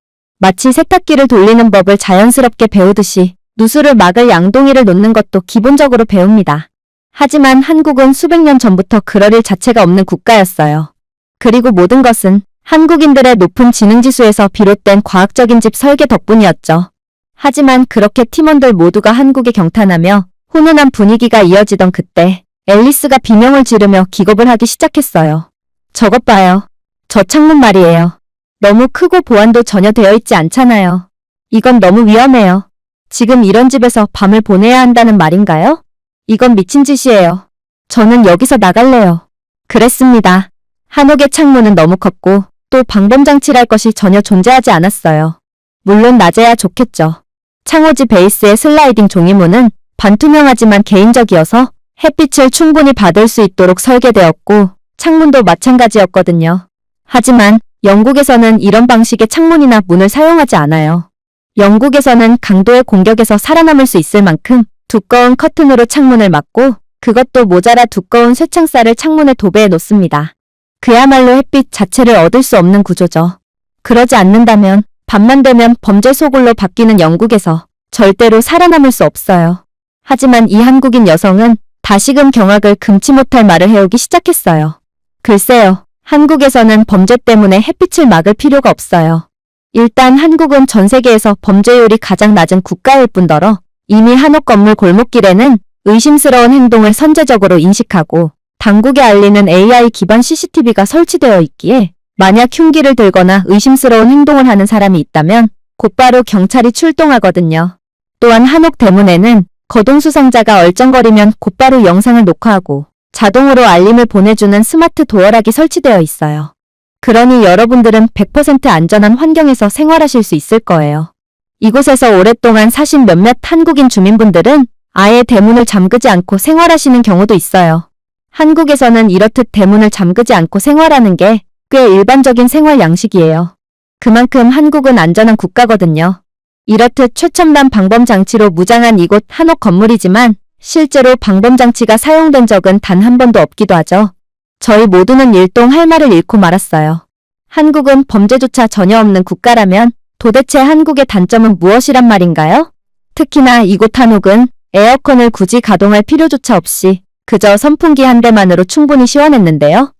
마치 세탁기를 돌리는 법을 자연스럽게 배우듯이 누수를 막을 양동이를 놓는 것도 기본적으로 배웁니다. 하지만 한국은 수백 년 전부터 그럴 일 자체가 없는 국가였어요. 그리고 모든 것은 한국인들의 높은 지능지수에서 비롯된 과학적인 집 설계 덕분이었죠. 하지만 그렇게 팀원들 모두가 한국에 경탄하며 훈훈한 분위기가 이어지던 그때 앨리스가 비명을 지르며 기겁을 하기 시작했어요. 저것 봐요. 저 창문 말이에요. 너무 크고 보안도 전혀 되어 있지 않잖아요. 이건 너무 위험해요. 지금 이런 집에서 밤을 보내야 한다는 말인가요? 이건 미친 짓이에요. 저는 여기서 나갈래요. 그랬습니다. 한옥의 창문은 너무 컸고 또 방범장치랄 것이 전혀 존재하지 않았어요. 물론 낮에야 좋겠죠. 창호지 베이스의 슬라이딩 종이문은 반투명하지만 개인적이어서 햇빛을 충분히 받을 수 있도록 설계되었고 창문도 마찬가지였거든요. 하지만 영국에서는 이런 방식의 창문이나 문을 사용하지 않아요. 영국에서는 강도의 공격에서 살아남을 수 있을 만큼 두꺼운 커튼으로 창문을 막고 그것도 모자라 두꺼운 쇠창살을 창문에 도배해 놓습니다. 그야말로 햇빛 자체를 얻을 수 없는 구조죠. 그러지 않는다면 밤만 되면 범죄 소굴로 바뀌는 영국에서 절대로 살아남을 수 없어요. 하지만 이 한국인 여성은 다시금 경악을 금치 못할 말을 해오기 시작했어요. 글쎄요, 한국에서는 범죄 때문에 햇빛을 막을 필요가 없어요. 일단 한국은 전 세계에서 범죄율이 가장 낮은 국가일 뿐더러 이미 한옥 건물 골목길에는 의심스러운 행동을 선제적으로 인식하고 당국에 알리는 AI 기반 CCTV가 설치되어 있기에 만약 흉기를 들거나 의심스러운 행동을 하는 사람이 있다면 곧바로 경찰이 출동하거든요. 또한 한옥 대문에는 거동수상자가 얼쩡거리면 곧바로 영상을 녹화하고 자동으로 알림을 보내주는 스마트 도어락이 설치되어 있어요. 그러니 여러분들은 100% 안전한 환경에서 생활하실 수 있을 거예요. 이곳에서 오랫동안 사신 몇몇 한국인 주민분들은 아예 대문을 잠그지 않고 생활하시는 경우도 있어요. 한국에서는 이렇듯 대문을 잠그지 않고 생활하는 게 꽤 일반적인 생활 양식이에요. 그만큼 한국은 안전한 국가거든요. 이렇듯 최첨단 방범장치로 무장한 이곳 한옥 건물이지만 실제로 방범장치가 사용된 적은 단 한 번도 없기도 하죠. 저희 모두는 일동 할 말을 잃고 말았어요. 한국은 범죄조차 전혀 없는 국가라면 도대체 한국의 단점은 무엇이란 말인가요? 특히나 이곳 한옥은 에어컨을 굳이 가동할 필요조차 없이 그저 선풍기 한 대만으로 충분히 시원했는데요.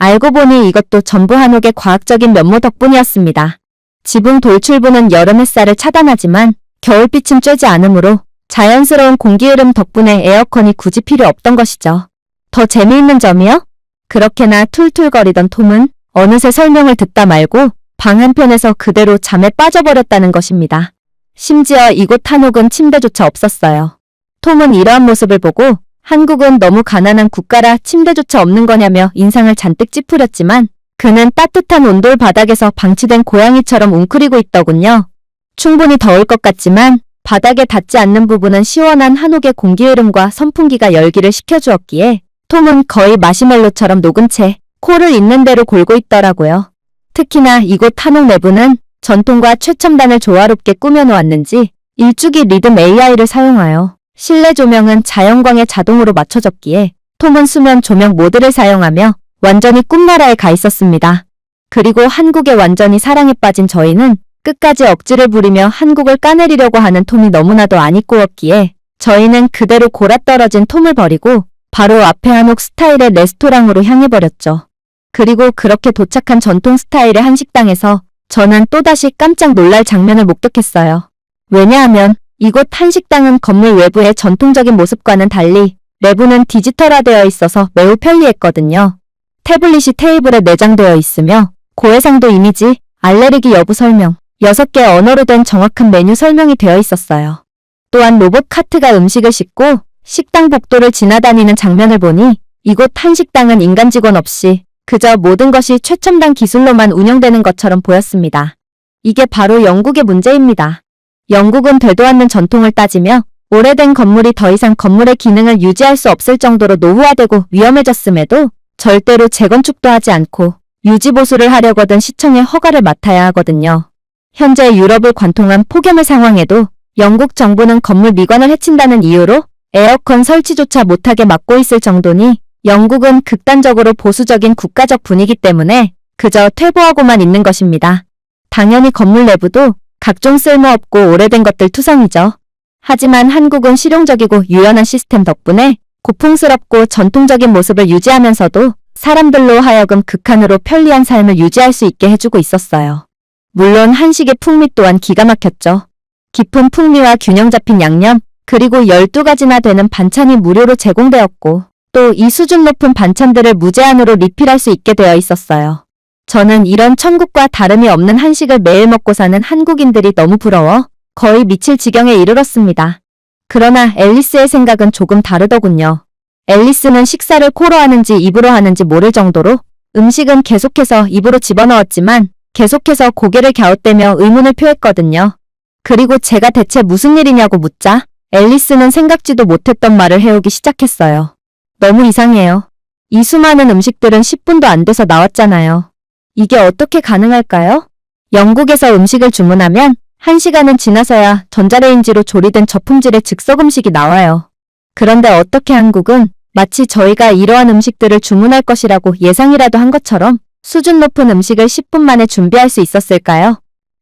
알고 보니 이것도 전부 한옥의 과학적인 면모 덕분이었습니다. 지붕 돌출부는 여름 햇살을 차단하지만 겨울빛은 쬐지 않으므로 자연스러운 공기 흐름 덕분에 에어컨이 굳이 필요 없던 것이죠. 더 재미있는 점이요? 그렇게나 툴툴거리던 톰은 어느새 설명을 듣다 말고 방 한편에서 그대로 잠에 빠져버렸다는 것입니다. 심지어 이곳 한옥은 침대조차 없었어요. 톰은 이러한 모습을 보고 한국은 너무 가난한 국가라 침대조차 없는 거냐며 인상을 잔뜩 찌푸렸지만 그는 따뜻한 온돌 바닥에서 방치된 고양이처럼 웅크리고 있더군요. 충분히 더울 것 같지만 바닥에 닿지 않는 부분은 시원한 한옥의 공기 흐름과 선풍기가 열기를 식혀주었기에 톰은 거의 마시멜로처럼 녹은 채 코를 있는 대로 골고 있더라고요. 특히나 이곳 한옥 내부는 전통과 최첨단을 조화롭게 꾸며놓았는지 일주기 리듬 AI를 사용하여 실내 조명은 자연광에 자동으로 맞춰졌기에 톰은 수면 조명 모드를 사용하며 완전히 꿈나라에 가 있었습니다. 그리고 한국에 완전히 사랑에 빠진 저희는 끝까지 억지를 부리며 한국을 까내리려고 하는 톰이 너무나도 안 이꼬웠기에 저희는 그대로 골아떨어진 톰을 버리고 바로 앞에 한옥 스타일의 레스토랑으로 향해버렸죠. 그리고 그렇게 도착한 전통 스타일의 한식당에서 저는 또다시 깜짝 놀랄 장면을 목격했어요. 왜냐하면 이곳 한식당은 건물 외부의 전통적인 모습과는 달리 내부는 디지털화되어 있어서 매우 편리했거든요. 태블릿이 테이블에 내장되어 있으며 고해상도 이미지, 알레르기 여부 설명, 6개 언어로 된 정확한 메뉴 설명이 되어 있었어요. 또한 로봇 카트가 음식을 싣고 식당 복도를 지나다니는 장면을 보니 이곳 한식당은 인간 직원 없이 그저 모든 것이 최첨단 기술로만 운영되는 것처럼 보였습니다. 이게 바로 영국의 문제입니다. 영국은 되도 않는 전통을 따지며 오래된 건물이 더 이상 건물의 기능을 유지할 수 없을 정도로 노후화되고 위험해졌음에도 절대로 재건축도 하지 않고 유지보수를 하려거든 시청의 허가를 맡아야 하거든요. 현재 유럽을 관통한 폭염의 상황에도 영국 정부는 건물 미관을 해친다는 이유로 에어컨 설치조차 못하게 막고 있을 정도니 영국은 극단적으로 보수적인 국가적 분위기 때문에 그저 퇴보하고만 있는 것입니다. 당연히 건물 내부도 각종 쓸모없고 오래된 것들 투성이죠. 하지만 한국은 실용적이고 유연한 시스템 덕분에 고풍스럽고 전통적인 모습을 유지하면서도 사람들로 하여금 극한으로 편리한 삶을 유지할 수 있게 해주고 있었어요. 물론 한식의 풍미 또한 기가 막혔죠. 깊은 풍미와 균형 잡힌 양념, 그리고 12가지나 되는 반찬이 무료로 제공되었고, 또 이 수준 높은 반찬들을 무제한으로 리필할 수 있게 되어 있었어요. 저는 이런 천국과 다름이 없는 한식을 매일 먹고 사는 한국인들이 너무 부러워 거의 미칠 지경에 이르렀습니다. 그러나 앨리스의 생각은 조금 다르더군요. 앨리스는 식사를 코로 하는지 입으로 하는지 모를 정도로 음식은 계속해서 입으로 집어넣었지만 계속해서 고개를 갸웃대며 의문을 표했거든요. 그리고 제가 대체 무슨 일이냐고 묻자 앨리스는 생각지도 못했던 말을 해오기 시작했어요. 너무 이상해요. 이 수많은 음식들은 10분도 안 돼서 나왔잖아요. 이게 어떻게 가능할까요? 영국에서 음식을 주문하면 1시간은 지나서야 전자레인지로 조리된 저품질의 즉석 음식이 나와요. 그런데 어떻게 한국은 마치 저희가 이러한 음식들을 주문할 것이라고 예상이라도 한 것처럼 수준 높은 음식을 10분 만에 준비할 수 있었을까요?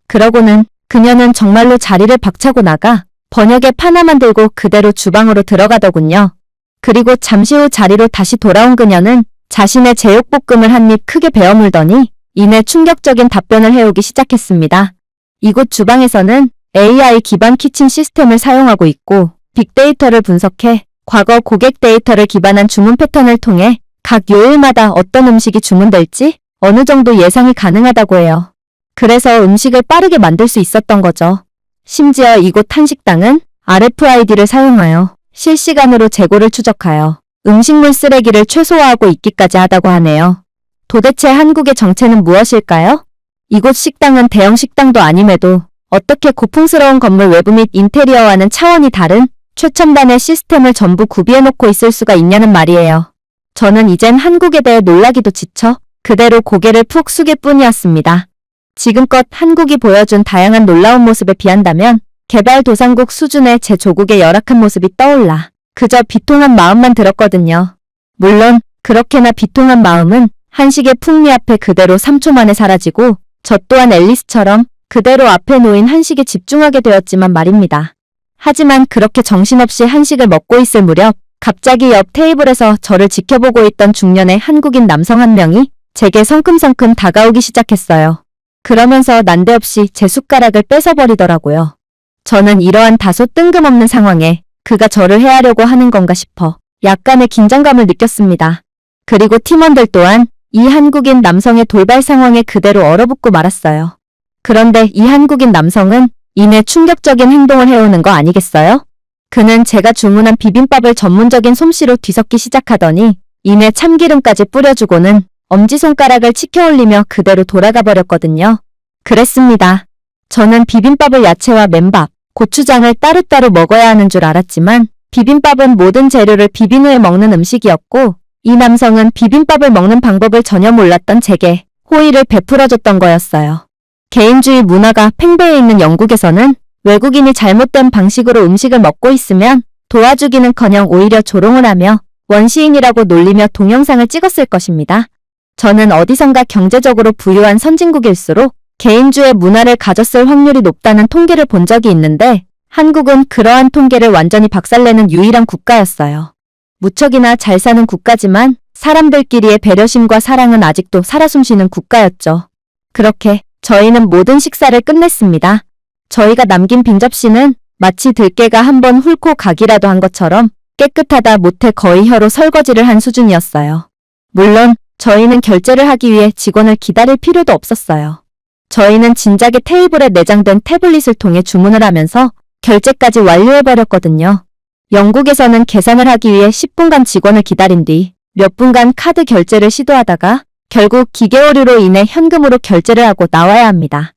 그러고는 그녀는 정말로 자리를 박차고 나가 번역의 파나만 들고 그대로 주방으로 들어가더군요. 그리고 잠시 후 자리로 다시 돌아온 그녀는 자신의 제육볶음을 한 입 크게 베어 물더니 이내 충격적인 답변을 해오기 시작했습니다. 이곳 주방에서는 AI 기반 키친 시스템을 사용하고 있고 빅데이터를 분석해 과거 고객 데이터를 기반한 주문 패턴을 통해 각 요일마다 어떤 음식이 주문될지 어느 정도 예상이 가능하다고 해요. 그래서 음식을 빠르게 만들 수 있었던 거죠. 심지어 이곳 한식당은 RFID를 사용하여 실시간으로 재고를 추적하여 음식물 쓰레기를 최소화하고 있기까지 하다고 하네요. 도대체 한국의 정체는 무엇일까요? 이곳 식당은 대형 식당도 아님에도 어떻게 고풍스러운 건물 외부 및 인테리어와는 차원이 다른 최첨단의 시스템을 전부 구비해놓고 있을 수가 있냐는 말이에요. 저는 이젠 한국에 대해 놀라기도 지쳐 그대로 고개를 푹 숙일 뿐이었습니다. 지금껏 한국이 보여준 다양한 놀라운 모습에 비한다면 개발도상국 수준의 제 조국의 열악한 모습이 떠올라 그저 비통한 마음만 들었거든요. 물론 그렇게나 비통한 마음은 한식의 풍미 앞에 그대로 3초 만에 사라지고 저 또한 앨리스처럼 그대로 앞에 놓인 한식에 집중하게 되었지만 말입니다. 하지만 그렇게 정신없이 한식을 먹고 있을 무렵 갑자기 옆 테이블에서 저를 지켜보고 있던 중년의 한국인 남성 한 명이 제게 성큼성큼 다가오기 시작했어요. 그러면서 난데없이 제 숟가락을 뺏어버리더라고요. 저는 이러한 다소 뜬금없는 상황에 그가 저를 해하려고 하는 건가 싶어 약간의 긴장감을 느꼈습니다. 그리고 팀원들 또한 이 한국인 남성의 돌발 상황에 그대로 얼어붙고 말았어요. 그런데 이 한국인 남성은 이내 충격적인 행동을 해오는 거 아니겠어요? 그는 제가 주문한 비빔밥을 전문적인 솜씨로 뒤섞기 시작하더니 이내 참기름까지 뿌려주고는 엄지손가락을 치켜올리며 그대로 돌아가 버렸거든요. 그랬습니다. 저는 비빔밥을 야채와 맨밥, 고추장을 따로따로 먹어야 하는 줄 알았지만 비빔밥은 모든 재료를 비빈 후에 먹는 음식이었고 이 남성은 비빔밥을 먹는 방법을 전혀 몰랐던 제게 호의를 베풀어줬던 거였어요. 개인주의 문화가 팽배해 있는 영국에서는 외국인이 잘못된 방식으로 음식을 먹고 있으면 도와주기는커녕 오히려 조롱을 하며 원시인이라고 놀리며 동영상을 찍었을 것입니다. 저는 어디선가 경제적으로 부유한 선진국일수록 개인주의 문화를 가졌을 확률이 높다는 통계를 본 적이 있는데 한국은 그러한 통계를 완전히 박살내는 유일한 국가였어요. 무척이나 잘 사는 국가지만 사람들끼리의 배려심과 사랑은 아직도 살아 숨쉬는 국가였죠. 그렇게 저희는 모든 식사를 끝냈습니다. 저희가 남긴 빈 접시는 마치 들깨가 한번 훑고 가기라도 한 것처럼 깨끗하다 못해 거의 혀로 설거지를 한 수준이었어요. 물론 저희는 결제를 하기 위해 직원을 기다릴 필요도 없었어요. 저희는 진작에 테이블에 내장된 태블릿을 통해 주문을 하면서 결제까지 완료해버렸거든요. 영국에서는 계산을 하기 위해 10분간 직원을 기다린 뒤 몇 분간 카드 결제를 시도하다가 결국 기계 오류로 인해 현금으로 결제를 하고 나와야 합니다.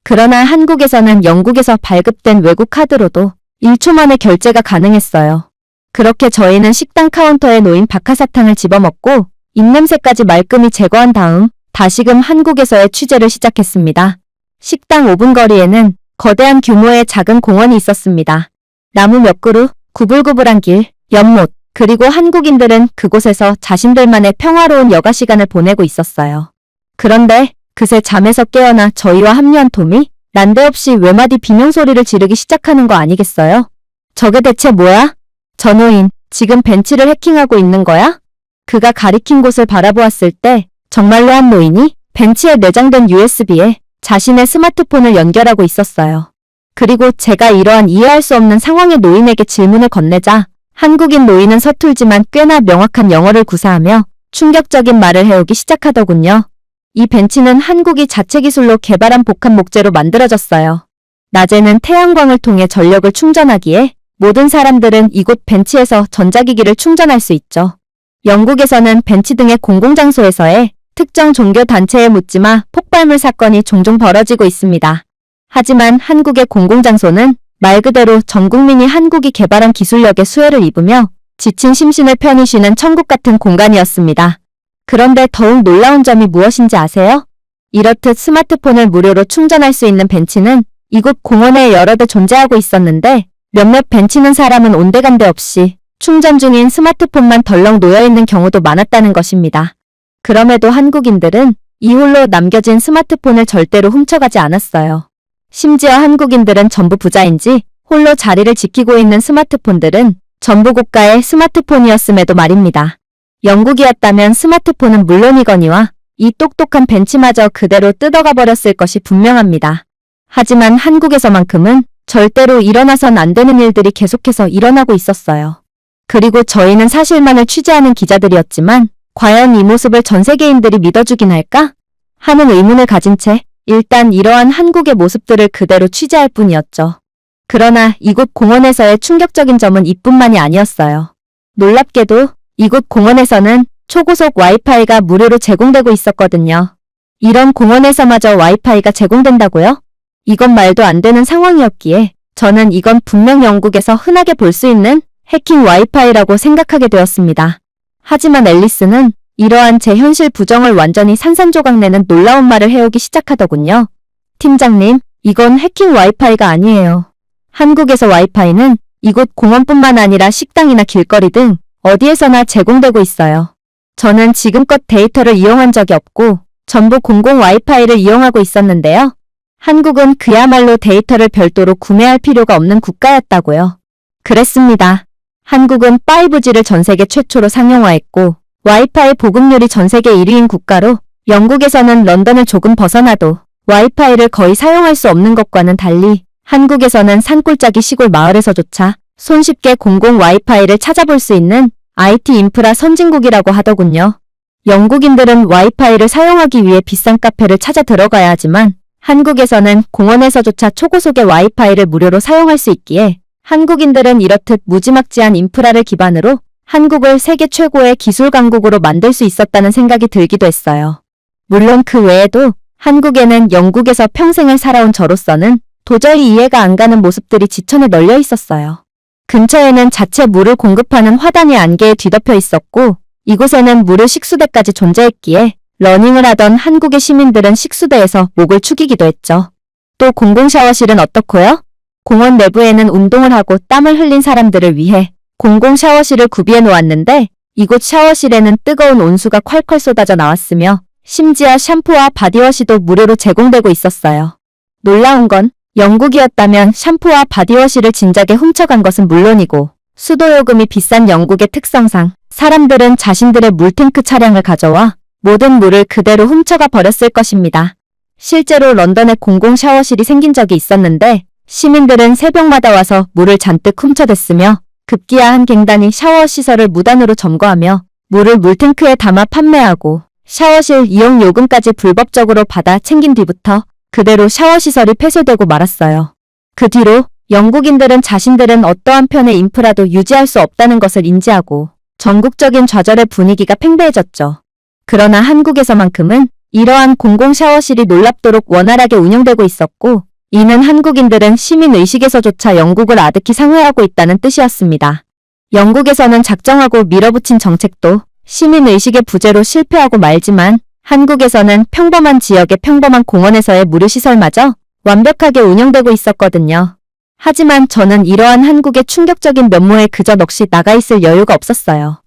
그러나 한국에서는 영국에서 발급된 외국 카드로도 1초 만에 결제가 가능했어요. 그렇게 저희는 식당 카운터에 놓인 박하사탕을 집어먹고 입냄새까지 말끔히 제거한 다음 다시금 한국에서의 취재를 시작했습니다. 식당 5분 거리에는 거대한 규모의 작은 공원이 있었습니다. 나무 몇 그루, 구불구불한 길, 연못, 그리고 한국인들은 그곳에서 자신들만의 평화로운 여가 시간을 보내고 있었어요. 그런데 그새 잠에서 깨어나 저희와 합류한 톰이 난데없이 외마디 비명소리를 지르기 시작하는 거 아니겠어요? 저게 대체 뭐야? 저 노인, 지금 벤치를 해킹하고 있는 거야? 그가 가리킨 곳을 바라보았을 때 정말로 한 노인이 벤치에 내장된 USB에 자신의 스마트폰을 연결하고 있었어요. 그리고 제가 이러한 이해할 수 없는 상황의 노인에게 질문을 건네자 한국인 노인은 서툴지만 꽤나 명확한 영어를 구사하며 충격적인 말을 해오기 시작하더군요. 이 벤치는 한국이 자체 기술로 개발한 복합 목재로 만들어졌어요. 낮에는 태양광을 통해 전력을 충전하기에 모든 사람들은 이곳 벤치에서 전자기기를 충전할 수 있죠. 영국에서는 벤치 등의 공공장소에서의 특정 종교 단체에 묻지마 폭발물 사건이 종종 벌어지고 있습니다. 하지만 한국의 공공장소는 말 그대로 전 국민이 한국이 개발한 기술력의 수혜를 입으며 지친 심신을 편히 쉬는 천국 같은 공간이었습니다. 그런데 더욱 놀라운 점이 무엇인지 아세요? 이렇듯 스마트폰을 무료로 충전할 수 있는 벤치는 이곳 공원에 여러 대 존재하고 있었는데 몇몇 벤치는 사람은 온데간데 없이 충전 중인 스마트폰만 덜렁 놓여있는 경우도 많았다는 것입니다. 그럼에도 한국인들은 이 홀로 남겨진 스마트폰을 절대로 훔쳐가지 않았어요. 심지어 한국인들은 전부 부자인지 홀로 자리를 지키고 있는 스마트폰들은 전부 고가의 스마트폰이었음에도 말입니다. 영국이었다면 스마트폰은 물론이거니와 이 똑똑한 벤치마저 그대로 뜯어가 버렸을 것이 분명합니다. 하지만 한국에서만큼은 절대로 일어나선 안 되는 일들이 계속해서 일어나고 있었어요. 그리고 저희는 사실만을 취재하는 기자들이었지만 과연 이 모습을 전 세계인들이 믿어주긴 할까? 하는 의문을 가진 채 일단 이러한 한국의 모습들을 그대로 취재할 뿐이었죠. 그러나 이곳 공원에서의 충격적인 점은 이뿐만이 아니었어요. 놀랍게도 이곳 공원에서는 초고속 와이파이가 무료로 제공되고 있었거든요. 이런 공원에서마저 와이파이가 제공된다고요? 이건 말도 안 되는 상황이었기에 저는 이건 분명 영국에서 흔하게 볼 수 있는 해킹 와이파이라고 생각하게 되었습니다. 하지만 앨리스는 이러한 제 현실 부정을 완전히 산산조각내는 놀라운 말을 해오기 시작하더군요. 팀장님, 이건 해킹 와이파이가 아니에요. 한국에서 와이파이는 이곳 공원뿐만 아니라 식당이나 길거리 등 어디에서나 제공되고 있어요. 저는 지금껏 데이터를 이용한 적이 없고 전부 공공 와이파이를 이용하고 있었는데요. 한국은 그야말로 데이터를 별도로 구매할 필요가 없는 국가였다고요. 그랬습니다. 한국은 5G를 전 세계 최초로 상용화했고 와이파이 보급률이 전 세계 1위인 국가로 영국에서는 런던을 조금 벗어나도 와이파이를 거의 사용할 수 없는 것과는 달리 한국에서는 산골짜기 시골 마을에서조차 손쉽게 공공 와이파이를 찾아볼 수 있는 IT 인프라 선진국이라고 하더군요. 영국인들은 와이파이를 사용하기 위해 비싼 카페를 찾아 들어가야 하지만 한국에서는 공원에서조차 초고속의 와이파이를 무료로 사용할 수 있기에 한국인들은 이렇듯 무지막지한 인프라를 기반으로 한국을 세계 최고의 기술 강국으로 만들 수 있었다는 생각이 들기도 했어요. 물론 그 외에도 한국에는 영국에서 평생을 살아온 저로서는 도저히 이해가 안 가는 모습들이 지천에 널려 있었어요. 근처에는 자체 물을 공급하는 화단이 안개에 뒤덮여 있었고 이곳에는 무료 식수대까지 존재했기에 러닝을 하던 한국의 시민들은 식수대에서 목을 축이기도 했죠. 또 공공 샤워실은 어떻고요? 공원 내부에는 운동을 하고 땀을 흘린 사람들을 위해 공공 샤워실을 구비해 놓았는데 이곳 샤워실에는 뜨거운 온수가 콸콸 쏟아져 나왔으며 심지어 샴푸와 바디워시도 무료로 제공되고 있었어요. 놀라운 건 영국이었다면 샴푸와 바디워시를 진작에 훔쳐간 것은 물론이고 수도요금이 비싼 영국의 특성상 사람들은 자신들의 물탱크 차량을 가져와 모든 물을 그대로 훔쳐가 버렸을 것입니다. 실제로 런던에 공공 샤워실이 생긴 적이 있었는데 시민들은 새벽마다 와서 물을 잔뜩 훔쳐댔으며 급기야한 갱단이 샤워 시설을 무단으로 점거하며 물을 물탱크에 담아 판매하고 샤워실 이용 요금까지 불법적으로 받아 챙긴 뒤부터 그대로 샤워시설이 폐쇄되고 말았어요. 그 뒤로 영국인들은 자신들은 어떠한 편의 인프라도 유지할 수 없다는 것을 인지하고 전국적인 좌절의 분위기가 팽배해졌죠. 그러나 한국에서만큼은 이러한 공공 샤워실이 놀랍도록 원활하게 운영되고 있었고 이는 한국인들은 시민의식에서조차 영국을 아득히 상회하고 있다는 뜻이었습니다. 영국에서는 작정하고 밀어붙인 정책도 시민의식의 부재로 실패하고 말지만 한국에서는 평범한 지역의 평범한 공원에서의 무료시설마저 완벽하게 운영되고 있었거든요. 하지만 저는 이러한 한국의 충격적인 면모에 그저 넋이 나가 있을 여유가 없었어요.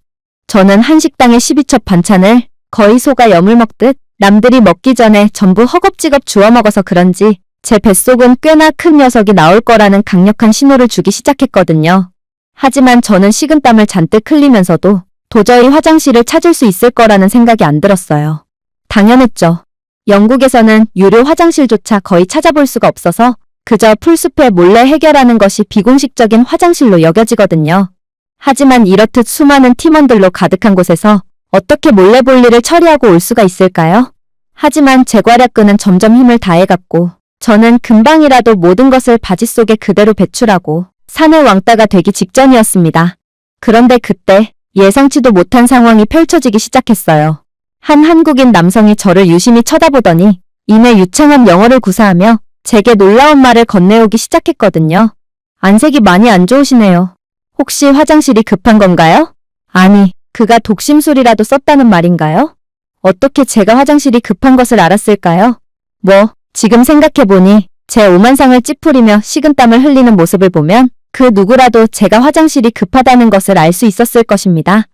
저는 한식당의 12첩 반찬을 거의 소가 염을 먹듯 남들이 먹기 전에 전부 허겁지겁 주워 먹어서 그런지 제 뱃속은 꽤나 큰 녀석이 나올 거라는 강력한 신호를 주기 시작했거든요. 하지만 저는 식은땀을 잔뜩 흘리면서도 도저히 화장실을 찾을 수 있을 거라는 생각이 안 들었어요. 당연했죠. 영국에서는 유료 화장실조차 거의 찾아볼 수가 없어서 그저 풀숲에 몰래 해결하는 것이 비공식적인 화장실로 여겨지거든요. 하지만 이렇듯 수많은 팀원들로 가득한 곳에서 어떻게 몰래 볼 일을 처리하고 올 수가 있을까요? 하지만 제 괄약근은 점점 힘을 다해갔고 저는 금방이라도 모든 것을 바지 속에 그대로 배출하고 산의 왕따가 되기 직전이었습니다. 그런데 그때 예상치도 못한 상황이 펼쳐지기 시작했어요. 한 한국인 남성이 저를 유심히 쳐다보더니 이내 유창한 영어를 구사하며 제게 놀라운 말을 건네오기 시작했거든요. 안색이 많이 안 좋으시네요. 혹시 화장실이 급한 건가요? 아니, 그가 독심술이라도 썼다는 말인가요? 어떻게 제가 화장실이 급한 것을 알았을까요? 지금 생각해보니 제 오만상을 찌푸리며 식은땀을 흘리는 모습을 보면 그 누구라도 제가 화장실이 급하다는 것을 알 수 있었을 것입니다.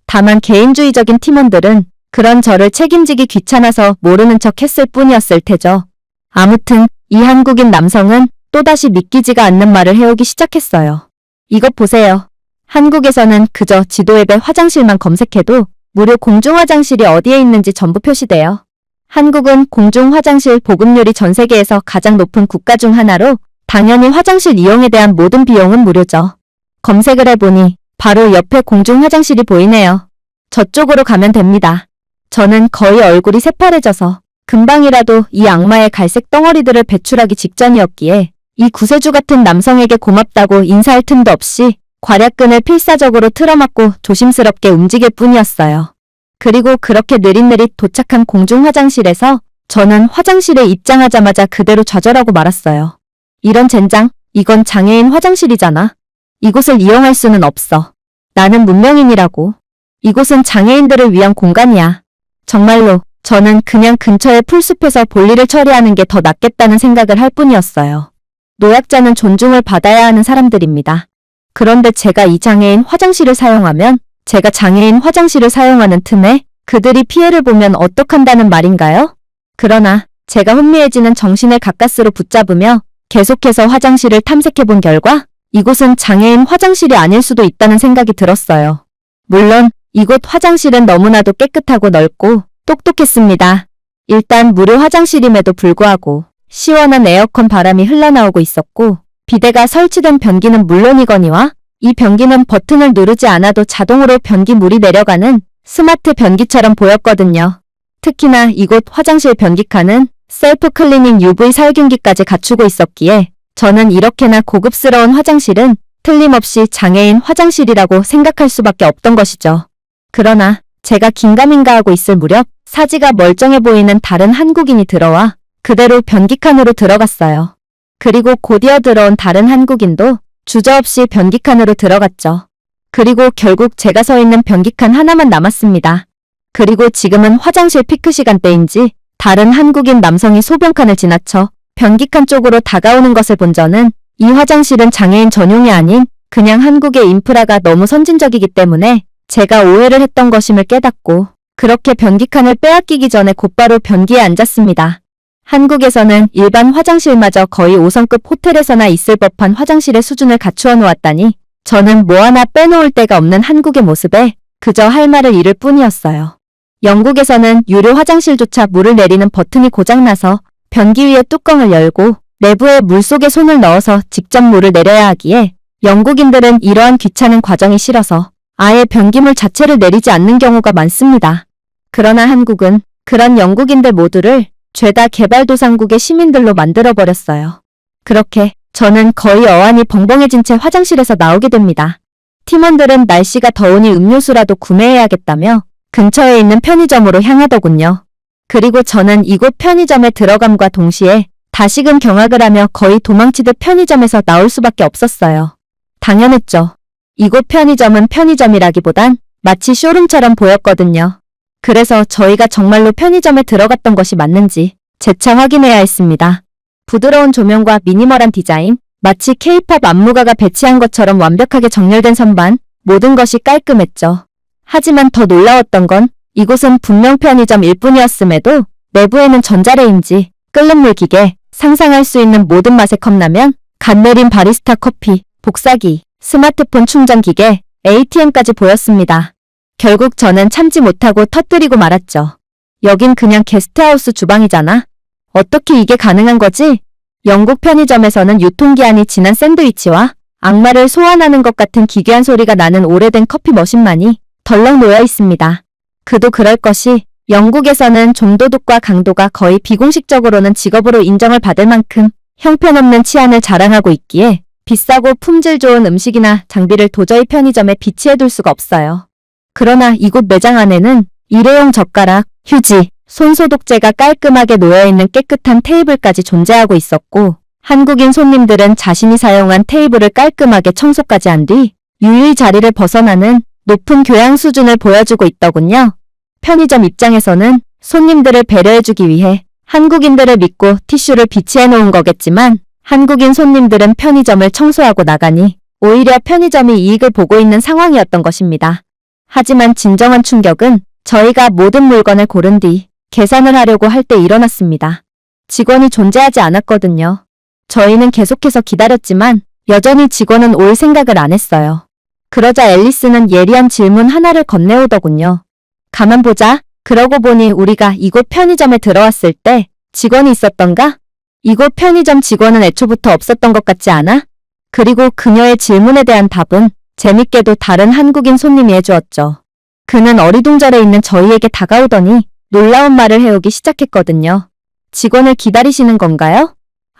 다만 개인주의적인 팀원들은 그런 저를 책임지기 귀찮아서 모르는 척 했을 뿐이었을 테죠. 아무튼 이 한국인 남성은 또다시 믿기지가 않는 말을 해오기 시작했어요. 이것 보세요. 한국에서는 그저 지도 앱에 화장실만 검색해도 무료 공중화장실이 어디에 있는지 전부 표시돼요. 한국은 공중화장실 보급률이 전 세계에서 가장 높은 국가 중 하나로 당연히 화장실 이용에 대한 모든 비용은 무료죠. 검색을 해보니 바로 옆에 공중화장실이 보이네요. 저쪽으로 가면 됩니다. 저는 거의 얼굴이 새파래져서 금방이라도 이 악마의 갈색 덩어리들을 배출하기 직전이었기에 이 구세주 같은 남성에게 고맙다고 인사할 틈도 없이 괄약근을 필사적으로 틀어막고 조심스럽게 움직일 뿐이었어요. 그리고 그렇게 느릿느릿 도착한 공중 화장실에서 저는 화장실에 입장하자마자 그대로 좌절하고 말았어요. 이런 젠장, 이건 장애인 화장실이잖아. 이곳을 이용할 수는 없어. 나는 문명인이라고. 이곳은 장애인들을 위한 공간이야. 정말로 저는 그냥 근처의 풀숲에서 볼일을 처리하는 게 더 낫겠다는 생각을 할 뿐이었어요. 노약자는 존중을 받아야 하는 사람들입니다. 그런데 제가 이 장애인 화장실을 사용하면 제가 장애인 화장실을 사용하는 틈에 그들이 피해를 보면 어떡한다는 말인가요? 그러나 제가 혼미해지는 정신을 가까스로 붙잡으며 계속해서 화장실을 탐색해본 결과 이곳은 장애인 화장실이 아닐 수도 있다는 생각이 들었어요. 물론 이곳 화장실은 너무나도 깨끗하고 넓고 똑똑했습니다. 일단 무료 화장실임에도 불구하고 시원한 에어컨 바람이 흘러나오고 있었고 비데가 설치된 변기는 물론이거니와 이 변기는 버튼을 누르지 않아도 자동으로 변기 물이 내려가는 스마트 변기처럼 보였거든요. 특히나 이곳 화장실 변기칸은 셀프 클리닝 UV 살균기까지 갖추고 있었기에 저는 이렇게나 고급스러운 화장실은 틀림없이 장애인 화장실이라고 생각할 수밖에 없던 것이죠. 그러나 제가 긴가민가 하고 있을 무렵 사지가 멀쩡해 보이는 다른 한국인이 들어와 그대로 변기칸으로 들어갔어요. 그리고 곧이어 들어온 다른 한국인도 주저없이 변기칸으로 들어갔죠. 그리고 결국 제가 서 있는 변기칸 하나만 남았습니다. 그리고 지금은 화장실 피크 시간대인지 다른 한국인 남성이 소변칸을 지나쳐 변기칸 쪽으로 다가오는 것을 본 저는 이 화장실은 장애인 전용이 아닌 그냥 한국의 인프라가 너무 선진적이기 때문에 제가 오해를 했던 것임을 깨닫고 그렇게 변기칸을 빼앗기기 전에 곧바로 변기에 앉았습니다. 한국에서는 일반 화장실마저 거의 5성급 호텔에서나 있을 법한 화장실의 수준을 갖추어 놓았다니 저는 뭐 하나 빼놓을 데가 없는 한국의 모습에 그저 할 말을 잃을 뿐이었어요. 영국에서는 유료 화장실조차 물을 내리는 버튼이 고장나서 변기 위에 뚜껑을 열고 내부에 물속에 손을 넣어서 직접 물을 내려야 하기에 영국인들은 이러한 귀찮은 과정이 싫어서 아예 변기물 자체를 내리지 않는 경우가 많습니다. 그러나 한국은 그런 영국인들 모두를 죄다 개발도상국의 시민들로 만들어버렸어요. 그렇게 저는 거의 어안이 벙벙해진 채 화장실에서 나오게 됩니다. 팀원들은 날씨가 더우니 음료수라도 구매해야겠다며 근처에 있는 편의점으로 향하더군요. 그리고 저는 이곳 편의점에 들어감과 동시에 다시금 경악을 하며 거의 도망치듯 편의점에서 나올 수밖에 없었어요. 당연했죠. 이곳 편의점은 편의점이라기보단 마치 쇼룸처럼 보였거든요. 그래서 저희가 정말로 편의점에 들어갔던 것이 맞는지 재차 확인해야 했습니다. 부드러운 조명과 미니멀한 디자인, 마치 K-팝 안무가가 배치한 것처럼 완벽하게 정렬된 선반, 모든 것이 깔끔했죠. 하지만 더 놀라웠던 건 이곳은 분명 편의점일 뿐이었음에도 내부에는 전자레인지, 끓는 물 기계, 상상할 수 있는 모든 맛의 컵라면, 갓 내린 바리스타 커피, 복사기, 스마트폰 충전 기계, ATM까지 보였습니다. 결국 저는 참지 못하고 터뜨리고 말았죠. 여긴 그냥 게스트하우스 주방이잖아. 어떻게 이게 가능한 거지? 영국 편의점에서는 유통기한이 지난 샌드위치와 악마를 소환하는 것 같은 기괴한 소리가 나는 오래된 커피 머신만이 덜렁 놓여 있습니다. 그도 그럴 것이 영국에서는 좀도둑과 강도가 거의 비공식적으로는 직업으로 인정을 받을 만큼 형편없는 치안을 자랑하고 있기에 비싸고 품질 좋은 음식이나 장비를 도저히 편의점에 비치해둘 수가 없어요. 그러나 이곳 매장 안에는 일회용 젓가락, 휴지, 손소독제가 깔끔하게 놓여있는 깨끗한 테이블까지 존재하고 있었고 한국인 손님들은 자신이 사용한 테이블을 깔끔하게 청소까지 한 뒤 유유히 자리를 벗어나는 높은 교양 수준을 보여주고 있더군요. 편의점 입장에서는 손님들을 배려해주기 위해 한국인들을 믿고 티슈를 비치해 놓은 거겠지만 한국인 손님들은 편의점을 청소하고 나가니 오히려 편의점이 이익을 보고 있는 상황이었던 것입니다. 하지만 진정한 충격은 저희가 모든 물건을 고른 뒤 계산을 하려고 할 때 일어났습니다. 직원이 존재하지 않았거든요. 저희는 계속해서 기다렸지만 여전히 직원은 올 생각을 안 했어요. 그러자 앨리스는 예리한 질문 하나를 건네오더군요. 가만 보자. 그러고 보니 우리가 이곳 편의점에 들어왔을 때 직원이 있었던가? 이곳 편의점 직원은 애초부터 없었던 것 같지 않아? 그리고 그녀의 질문에 대한 답은 재밌게도 다른 한국인 손님이 해주었죠. 그는 어리둥절해 있는 저희에게 다가오더니 놀라운 말을 해오기 시작했거든요. 직원을 기다리시는 건가요?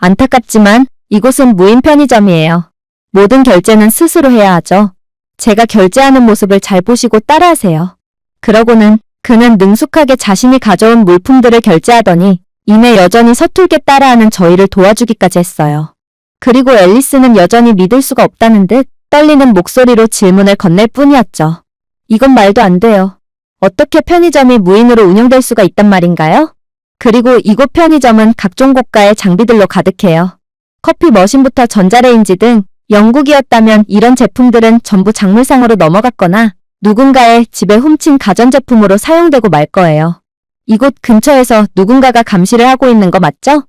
안타깝지만 이곳은 무인 편의점이에요. 모든 결제는 스스로 해야 하죠. 제가 결제하는 모습을 잘 보시고 따라하세요. 그러고는 그는 능숙하게 자신이 가져온 물품들을 결제하더니 이내 여전히 서툴게 따라하는 저희를 도와주기까지 했어요. 그리고 앨리스는 여전히 믿을 수가 없다는 듯 떨리는 목소리로 질문을 건넬 뿐이었죠. 이건 말도 안 돼요. 어떻게 편의점이 무인으로 운영될 수가 있단 말인가요? 그리고 이곳 편의점은 각종 고가의 장비들로 가득해요. 커피 머신부터 전자레인지 등 영국이었다면 이런 제품들은 전부 작물상으로 넘어갔거나 누군가의 집에 훔친 가전제품으로 사용되고 말 거예요. 이곳 근처에서 누군가가 감시를 하고 있는 거 맞죠?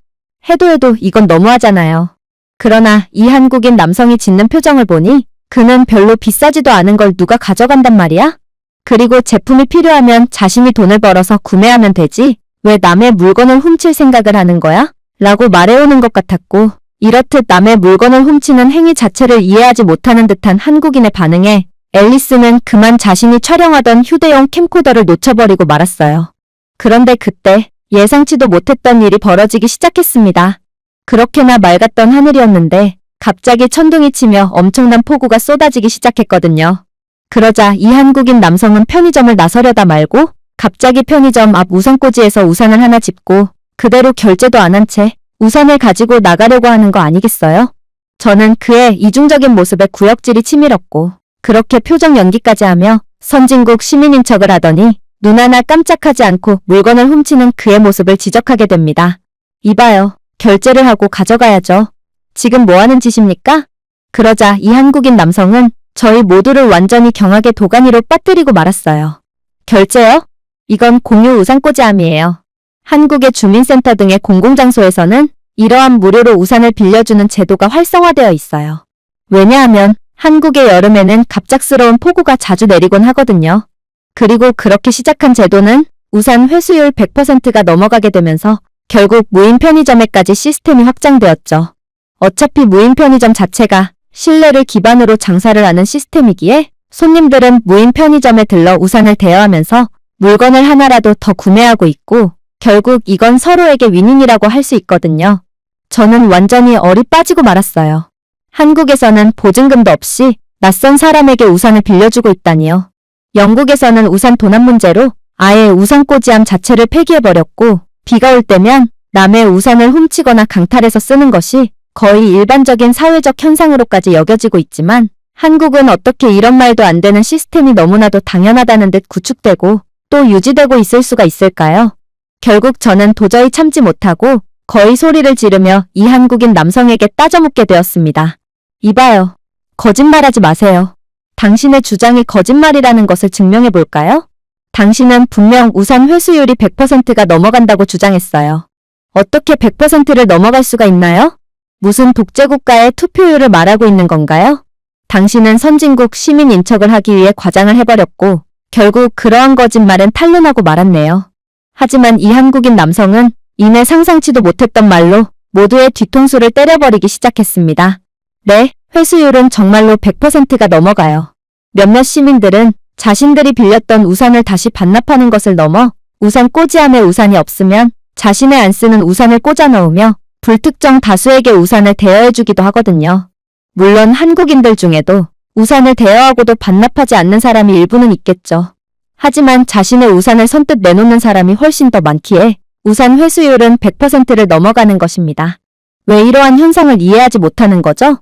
해도 이건 너무하잖아요. 그러나 이 한국인 남성이 짓는 표정을 보니 그는 별로 비싸지도 않은 걸 누가 가져간단 말이야? 그리고 제품이 필요하면 자신이 돈을 벌어서 구매하면 되지 왜 남의 물건을 훔칠 생각을 하는 거야? 라고 말해오는 것 같았고 이렇듯 남의 물건을 훔치는 행위 자체를 이해하지 못하는 듯한 한국인의 반응에 앨리스는 그만 자신이 촬영하던 휴대용 캠코더를 놓쳐버리고 말았어요. 그런데 그때 예상치도 못했던 일이 벌어지기 시작했습니다. 그렇게나 맑았던 하늘이었는데 갑자기 천둥이 치며 엄청난 폭우가 쏟아지기 시작했거든요. 그러자 이 한국인 남성은 편의점을 나서려다 말고 갑자기 편의점 앞 우산꽂이에서 우산을 하나 짚고 그대로 결제도 안 한 채 우산을 가지고 나가려고 하는 거 아니겠어요? 저는 그의 이중적인 모습에 구역질이 치밀었고 그렇게 표정 연기까지 하며 선진국 시민인 척을 하더니 눈 하나 깜짝하지 않고 물건을 훔치는 그의 모습을 지적하게 됩니다. 이봐요. 결제를 하고 가져가야죠. 지금 뭐 하는 짓입니까? 그러자 이 한국인 남성은 저희 모두를 완전히 경악의 도가니로 빠뜨리고 말았어요. 결제요? 이건 공유 우산꽂이함이에요. 한국의 주민센터 등의 공공장소에서는 이러한 무료로 우산을 빌려주는 제도가 활성화되어 있어요. 왜냐하면 한국의 여름에는 갑작스러운 폭우가 자주 내리곤 하거든요. 그리고 그렇게 시작한 제도는 우산 회수율 100%가 넘어가게 되면서 결국 무인 편의점에까지 시스템이 확장되었죠. 어차피 무인 편의점 자체가 신뢰를 기반으로 장사를 하는 시스템이기에 손님들은 무인 편의점에 들러 우산을 대여하면서 물건을 하나라도 더 구매하고 있고 결국 이건 서로에게 윈윈이라고 할 수 있거든요. 저는 완전히 얼이 빠지고 말았어요. 한국에서는 보증금도 없이 낯선 사람에게 우산을 빌려주고 있다니요. 영국에서는 우산 도난 문제로 아예 우산꽂이함 자체를 폐기해버렸고 비가 올 때면 남의 우산을 훔치거나 강탈해서 쓰는 것이 거의 일반적인 사회적 현상으로까지 여겨지고 있지만 한국은 어떻게 이런 말도 안 되는 시스템이 너무나도 당연하다는 듯 구축되고 또 유지되고 있을 수가 있을까요? 결국 저는 도저히 참지 못하고 거의 소리를 지르며 이 한국인 남성에게 따져묻게 되었습니다. 이봐요. 거짓말하지 마세요. 당신의 주장이 거짓말이라는 것을 증명해 볼까요? 당신은 분명 우산 회수율이 100%가 넘어간다고 주장했어요. 어떻게 100%를 넘어갈 수가 있나요? 무슨 독재국가의 투표율을 말하고 있는 건가요? 당신은 선진국 시민 인척을 하기 위해 과장을 해버렸고 결국 그러한 거짓말은 탄로나고 말았네요. 하지만 이 한국인 남성은 이내 상상치도 못했던 말로 모두의 뒤통수를 때려버리기 시작했습니다. 네, 회수율은 정말로 100%가 넘어가요. 몇몇 시민들은 자신들이 빌렸던 우산을 다시 반납하는 것을 넘어 우산 꽂이함에 우산이 없으면 자신의 안 쓰는 우산을 꽂아 넣으며 불특정 다수에게 우산을 대여해주기도 하거든요. 물론 한국인들 중에도 우산을 대여하고도 반납하지 않는 사람이 일부는 있겠죠. 하지만 자신의 우산을 선뜻 내놓는 사람이 훨씬 더 많기에 우산 회수율은 100%를 넘어가는 것입니다. 왜 이러한 현상을 이해하지 못하는 거죠?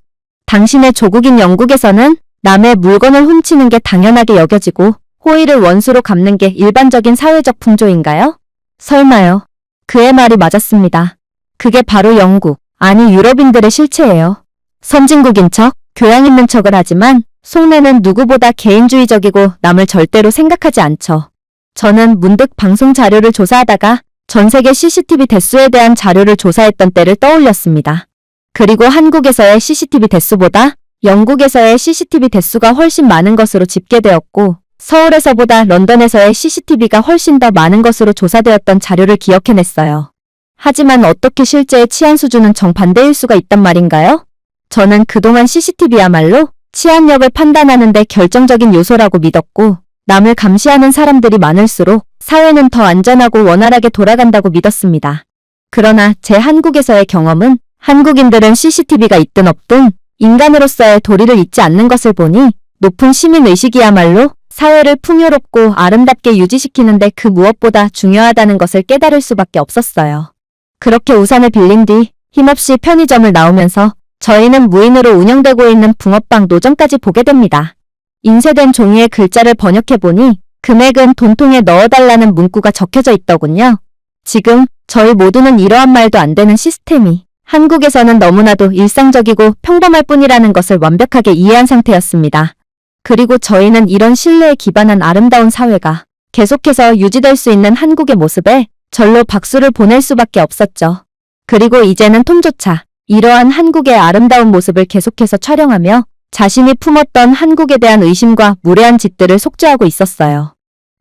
당신의 조국인 영국에서는 남의 물건을 훔치는 게 당연하게 여겨지고 호의를 원수로 갚는 게 일반적인 사회적 풍조인가요? 설마요. 그의 말이 맞았습니다. 그게 바로 영국, 아니 유럽인들의 실체예요. 선진국인 척, 교양 있는 척을 하지만 속내는 누구보다 개인주의적이고 남을 절대로 생각하지 않죠. 저는 문득 방송 자료를 조사하다가 전 세계 CCTV 대수에 대한 자료를 조사했던 때를 떠올렸습니다. 그리고 한국에서의 CCTV 대수보다 영국에서의 CCTV 대수가 훨씬 많은 것으로 집계되었고 서울에서보다 런던에서의 CCTV가 훨씬 더 많은 것으로 조사되었던 자료를 기억해냈어요. 하지만 어떻게 실제의 치안 수준은 정반대일 수가 있단 말인가요? 저는 그동안 CCTV야말로 치안력을 판단하는 데 결정적인 요소라고 믿었고 남을 감시하는 사람들이 많을수록 사회는 더 안전하고 원활하게 돌아간다고 믿었습니다. 그러나 제 한국에서의 경험은 한국인들은 CCTV가 있든 없든 인간으로서의 도리를 잊지 않는 것을 보니 높은 시민의식이야말로 사회를 풍요롭고 아름답게 유지시키는데 그 무엇보다 중요하다는 것을 깨달을 수밖에 없었어요. 그렇게 우산을 빌린 뒤 힘없이 편의점을 나오면서 저희는 무인으로 운영되고 있는 붕어빵 노점까지 보게 됩니다. 인쇄된 종이에 글자를 번역해보니 금액은 돈통에 넣어달라는 문구가 적혀져 있더군요. 지금 저희 모두는 이러한 말도 안 되는 시스템이 한국에서는 너무나도 일상적이고 평범할 뿐이라는 것을 완벽하게 이해한 상태였습니다. 그리고 저희는 이런 신뢰에 기반한 아름다운 사회가 계속해서 유지될 수 있는 한국의 모습에 절로 박수를 보낼 수밖에 없었죠. 그리고 이제는 톰조차 이러한 한국의 아름다운 모습을 계속해서 촬영하며 자신이 품었던 한국에 대한 의심과 무례한 짓들을 속죄하고 있었어요.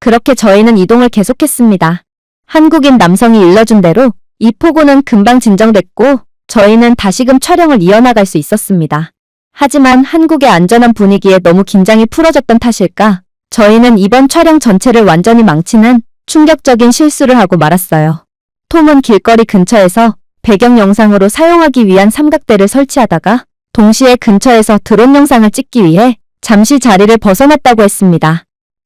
그렇게 저희는 이동을 계속했습니다. 한국인 남성이 일러준 대로 이 폭우는 금방 진정됐고 저희는 다시금 촬영을 이어나갈 수 있었습니다. 하지만 한국의 안전한 분위기에 너무 긴장이 풀어졌던 탓일까? 저희는 이번 촬영 전체를 완전히 망치는 충격적인 실수를 하고 말았어요. 톰은 길거리 근처에서 배경 영상으로 사용하기 위한 삼각대를 설치하다가 동시에 근처에서 드론 영상을 찍기 위해 잠시 자리를 벗어났다고 했습니다.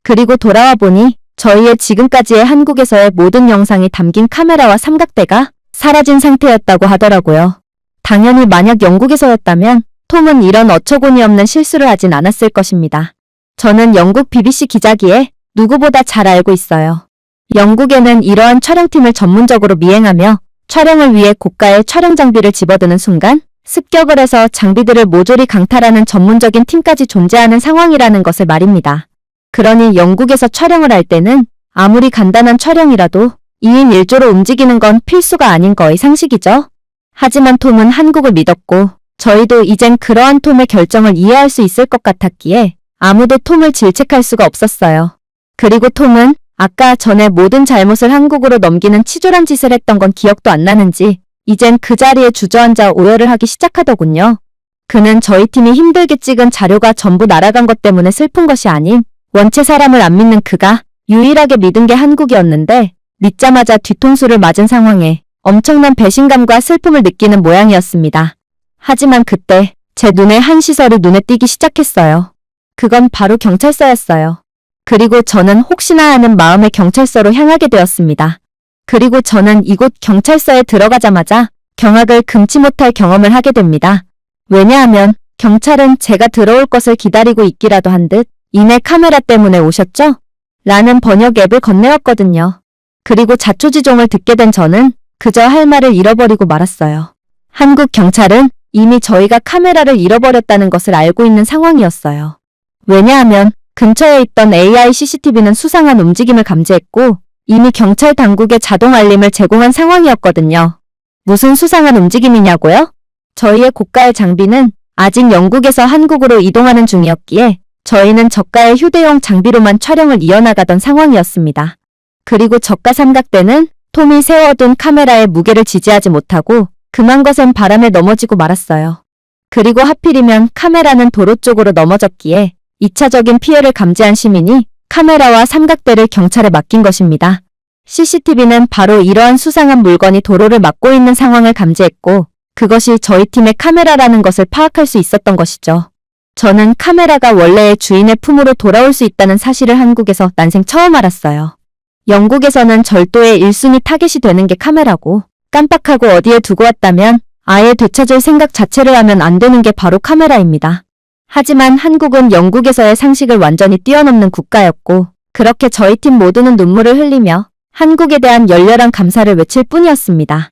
그리고 돌아와 보니 저희의 지금까지의 한국에서의 모든 영상이 담긴 카메라와 삼각대가 사라진 상태였다고 하더라고요. 당연히 만약 영국에서였다면 톰은 이런 어처구니 없는 실수를 하진 않았을 것입니다. 저는 영국 BBC 기자기에 누구보다 잘 알고 있어요. 영국에는 이러한 촬영팀을 전문적으로 미행하며 촬영을 위해 고가의 촬영 장비를 집어드는 순간 습격을 해서 장비들을 모조리 강탈하는 전문적인 팀까지 존재하는 상황이라는 것을 말입니다. 그러니 영국에서 촬영을 할 때는 아무리 간단한 촬영이라도 2인 1조로 움직이는 건 필수가 아닌 거의 상식이죠. 하지만 톰은 한국을 믿었고 저희도 이젠 그러한 톰의 결정을 이해할 수 있을 것 같았기에 아무도 톰을 질책할 수가 없었어요. 그리고 톰은 아까 전에 모든 잘못을 한국으로 넘기는 치졸한 짓을 했던 건 기억도 안 나는지 이젠 그 자리에 주저앉아 오열을 하기 시작하더군요. 그는 저희 팀이 힘들게 찍은 자료가 전부 날아간 것 때문에 슬픈 것이 아닌 원체 사람을 안 믿는 그가 유일하게 믿은 게 한국이었는데 믿자마자 뒤통수를 맞은 상황에 엄청난 배신감과 슬픔을 느끼는 모양이었습니다. 하지만 그때 제 눈에 한 시설이 눈에 띄기 시작했어요. 그건 바로 경찰서였어요. 그리고 저는 혹시나 하는 마음에 경찰서로 향하게 되었습니다. 그리고 저는 이곳 경찰서에 들어가자마자 경악을 금치 못할 경험을 하게 됩니다. 왜냐하면 경찰은 제가 들어올 것을 기다리고 있기라도 한 듯 이내 카메라 때문에 오셨죠? 라는 번역 앱을 건네었거든요. 그리고 자초지종을 듣게 된 저는 그저 할 말을 잃어버리고 말았어요. 한국 경찰은 이미 저희가 카메라를 잃어버렸다는 것을 알고 있는 상황이었어요. 왜냐하면 근처에 있던 AI CCTV는 수상한 움직임을 감지했고 이미 경찰 당국에 자동 알림을 제공한 상황이었거든요. 무슨 수상한 움직임이냐고요? 저희의 고가의 장비는 아직 영국에서 한국으로 이동하는 중이었기에 저희는 저가의 휴대용 장비로만 촬영을 이어나가던 상황이었습니다. 그리고 저가 삼각대는 톰이 세워둔 카메라의 무게를 지지하지 못하고 금한 것엔 바람에 넘어지고 말았어요. 그리고 하필이면 카메라는 도로 쪽으로 넘어졌기에 2차적인 피해를 감지한 시민이 카메라와 삼각대를 경찰에 맡긴 것입니다. CCTV는 바로 이러한 수상한 물건이 도로를 막고 있는 상황을 감지했고 그것이 저희 팀의 카메라라는 것을 파악할 수 있었던 것이죠. 저는 카메라가 원래의 주인의 품으로 돌아올 수 있다는 사실을 한국에서 난생 처음 알았어요. 영국에서는 절도의 1순위 타겟이 되는 게 카메라고 깜빡하고 어디에 두고 왔다면 아예 되찾을 생각 자체를 하면 안 되는 게 바로 카메라입니다. 하지만 한국은 영국에서의 상식을 완전히 뛰어넘는 국가였고 그렇게 저희 팀 모두는 눈물을 흘리며 한국에 대한 열렬한 감사를 외칠 뿐이었습니다.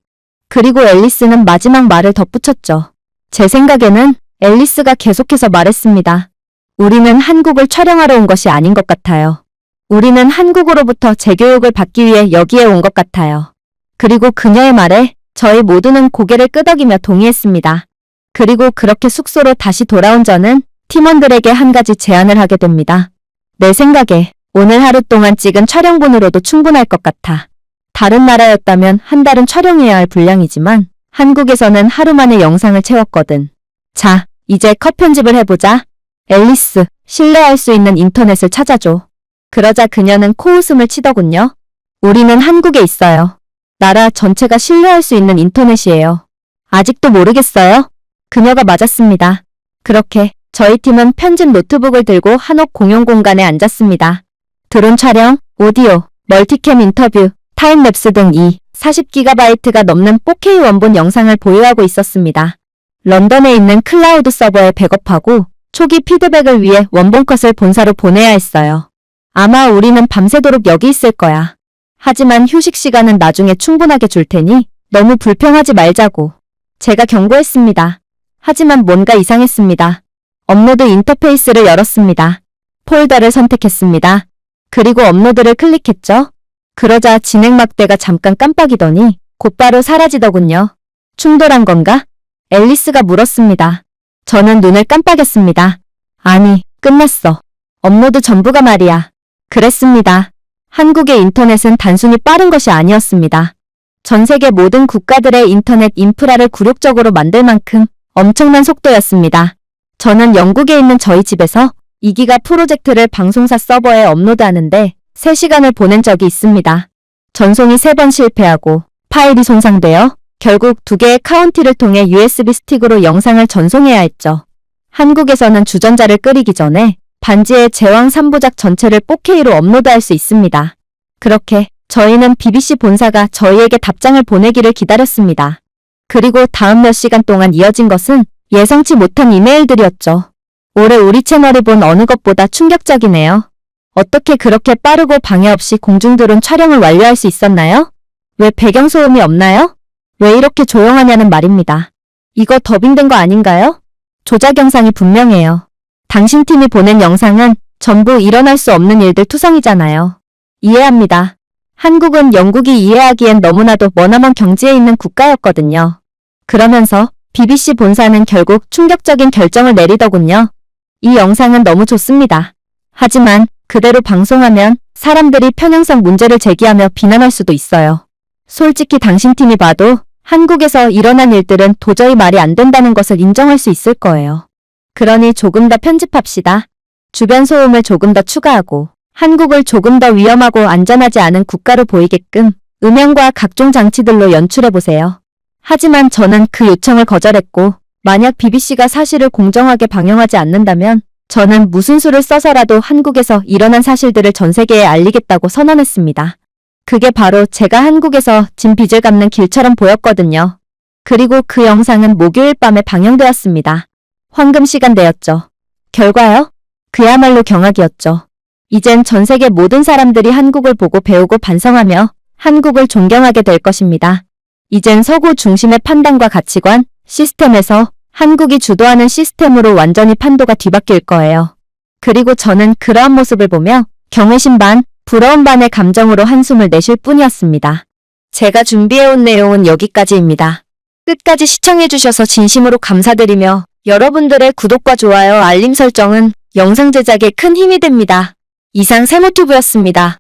그리고 앨리스는 마지막 말을 덧붙였죠. 제 생각에는 앨리스가 계속해서 말했습니다. 우리는 한국을 촬영하러 온 것이 아닌 것 같아요. 우리는 한국으로부터 재교육을 받기 위해 여기에 온 것 같아요. 그리고 그녀의 말에 저희 모두는 고개를 끄덕이며 동의했습니다. 그리고 그렇게 숙소로 다시 돌아온 저는 팀원들에게 한 가지 제안을 하게 됩니다. 내 생각에 오늘 하루 동안 찍은 촬영분으로도 충분할 것 같아. 다른 나라였다면 한 달은 촬영해야 할 분량이지만 한국에서는 하루 만에 영상을 채웠거든. 자, 이제 컷 편집을 해보자. 앨리스, 신뢰할 수 있는 인터넷을 찾아줘. 그러자 그녀는 코웃음을 치더군요. 우리는 한국에 있어요. 나라 전체가 신뢰할 수 있는 인터넷이에요. 아직도 모르겠어요? 그녀가 맞았습니다. 그렇게 저희 팀은 편집 노트북을 들고 한옥 공용 공간에 앉았습니다. 드론 촬영, 오디오, 멀티캠 인터뷰, 타임랩스 등 40GB가 넘는 4K 원본 영상을 보유하고 있었습니다. 런던에 있는 클라우드 서버에 백업하고 초기 피드백을 위해 원본 컷을 본사로 보내야 했어요. 아마 우리는 밤새도록 여기 있을 거야. 하지만 휴식 시간은 나중에 충분하게 줄 테니 너무 불평하지 말자고. 제가 경고했습니다. 하지만 뭔가 이상했습니다. 업로드 인터페이스를 열었습니다. 폴더를 선택했습니다. 그리고 업로드를 클릭했죠. 그러자 진행 막대가 잠깐 깜빡이더니 곧바로 사라지더군요. 충돌한 건가? 앨리스가 물었습니다. 저는 눈을 깜빡였습니다. 아니, 끝났어. 업로드 전부가 말이야. 그랬습니다. 한국의 인터넷은 단순히 빠른 것이 아니었습니다. 전 세계 모든 국가들의 인터넷 인프라를 굴욕적으로 만들 만큼 엄청난 속도였습니다. 저는 영국에 있는 저희 집에서 2기가 프로젝트를 방송사 서버에 업로드하는데 3시간을 보낸 적이 있습니다. 전송이 3번 실패하고 파일이 손상되어 결국 2개의 카운티를 통해 USB 스틱으로 영상을 전송해야 했죠. 한국에서는 주전자를 끓이기 전에 반지의 제왕 3부작 전체를 4K로 업로드할 수 있습니다. 그렇게 저희는 BBC 본사가 저희에게 답장을 보내기를 기다렸습니다. 그리고 다음 몇 시간 동안 이어진 것은 예상치 못한 이메일들이었죠. 올해 우리 채널이 본 어느 것보다 충격적이네요. 어떻게 그렇게 빠르고 방해 없이 공중드론 촬영을 완료할 수 있었나요? 왜 배경소음이 없나요? 왜 이렇게 조용하냐는 말입니다. 이거 더빙된 거 아닌가요? 조작 영상이 분명해요. 당신 팀이 보낸 영상은 전부 일어날 수 없는 일들 투성이잖아요. 이해합니다. 한국은 영국이 이해하기엔 너무나도 머나먼 경지에 있는 국가였거든요. 그러면서 BBC 본사는 결국 충격적인 결정을 내리더군요. 이 영상은 너무 좋습니다. 하지만 그대로 방송하면 사람들이 편향성 문제를 제기하며 비난할 수도 있어요. 솔직히 당신 팀이 봐도 한국에서 일어난 일들은 도저히 말이 안 된다는 것을 인정할 수 있을 거예요. 그러니 조금 더 편집합시다. 주변 소음을 조금 더 추가하고 한국을 조금 더 위험하고 안전하지 않은 국가로 보이게끔 음향과 각종 장치들로 연출해보세요. 하지만 저는 그 요청을 거절했고 만약 BBC가 사실을 공정하게 방영하지 않는다면 저는 무슨 수를 써서라도 한국에서 일어난 사실들을 전 세계에 알리겠다고 선언했습니다. 그게 바로 제가 한국에서 진 빚을 갚는 길처럼 보였거든요. 그리고 그 영상은 목요일 밤에 방영되었습니다. 황금 시간대였죠. 결과요? 그야말로 경악이었죠. 이젠 전 세계 모든 사람들이 한국을 보고 배우고 반성하며 한국을 존경하게 될 것입니다. 이젠 서구 중심의 판단과 가치관, 시스템에서 한국이 주도하는 시스템으로 완전히 판도가 뒤바뀔 거예요. 그리고 저는 그러한 모습을 보며 경외심 반, 부러움 반의 감정으로 한숨을 내쉴 뿐이었습니다. 제가 준비해온 내용은 여기까지입니다. 끝까지 시청해주셔서 진심으로 감사드리며 여러분들의 구독과 좋아요, 알림 설정은 영상 제작에 큰 힘이 됩니다. 이상 세모튜브였습니다.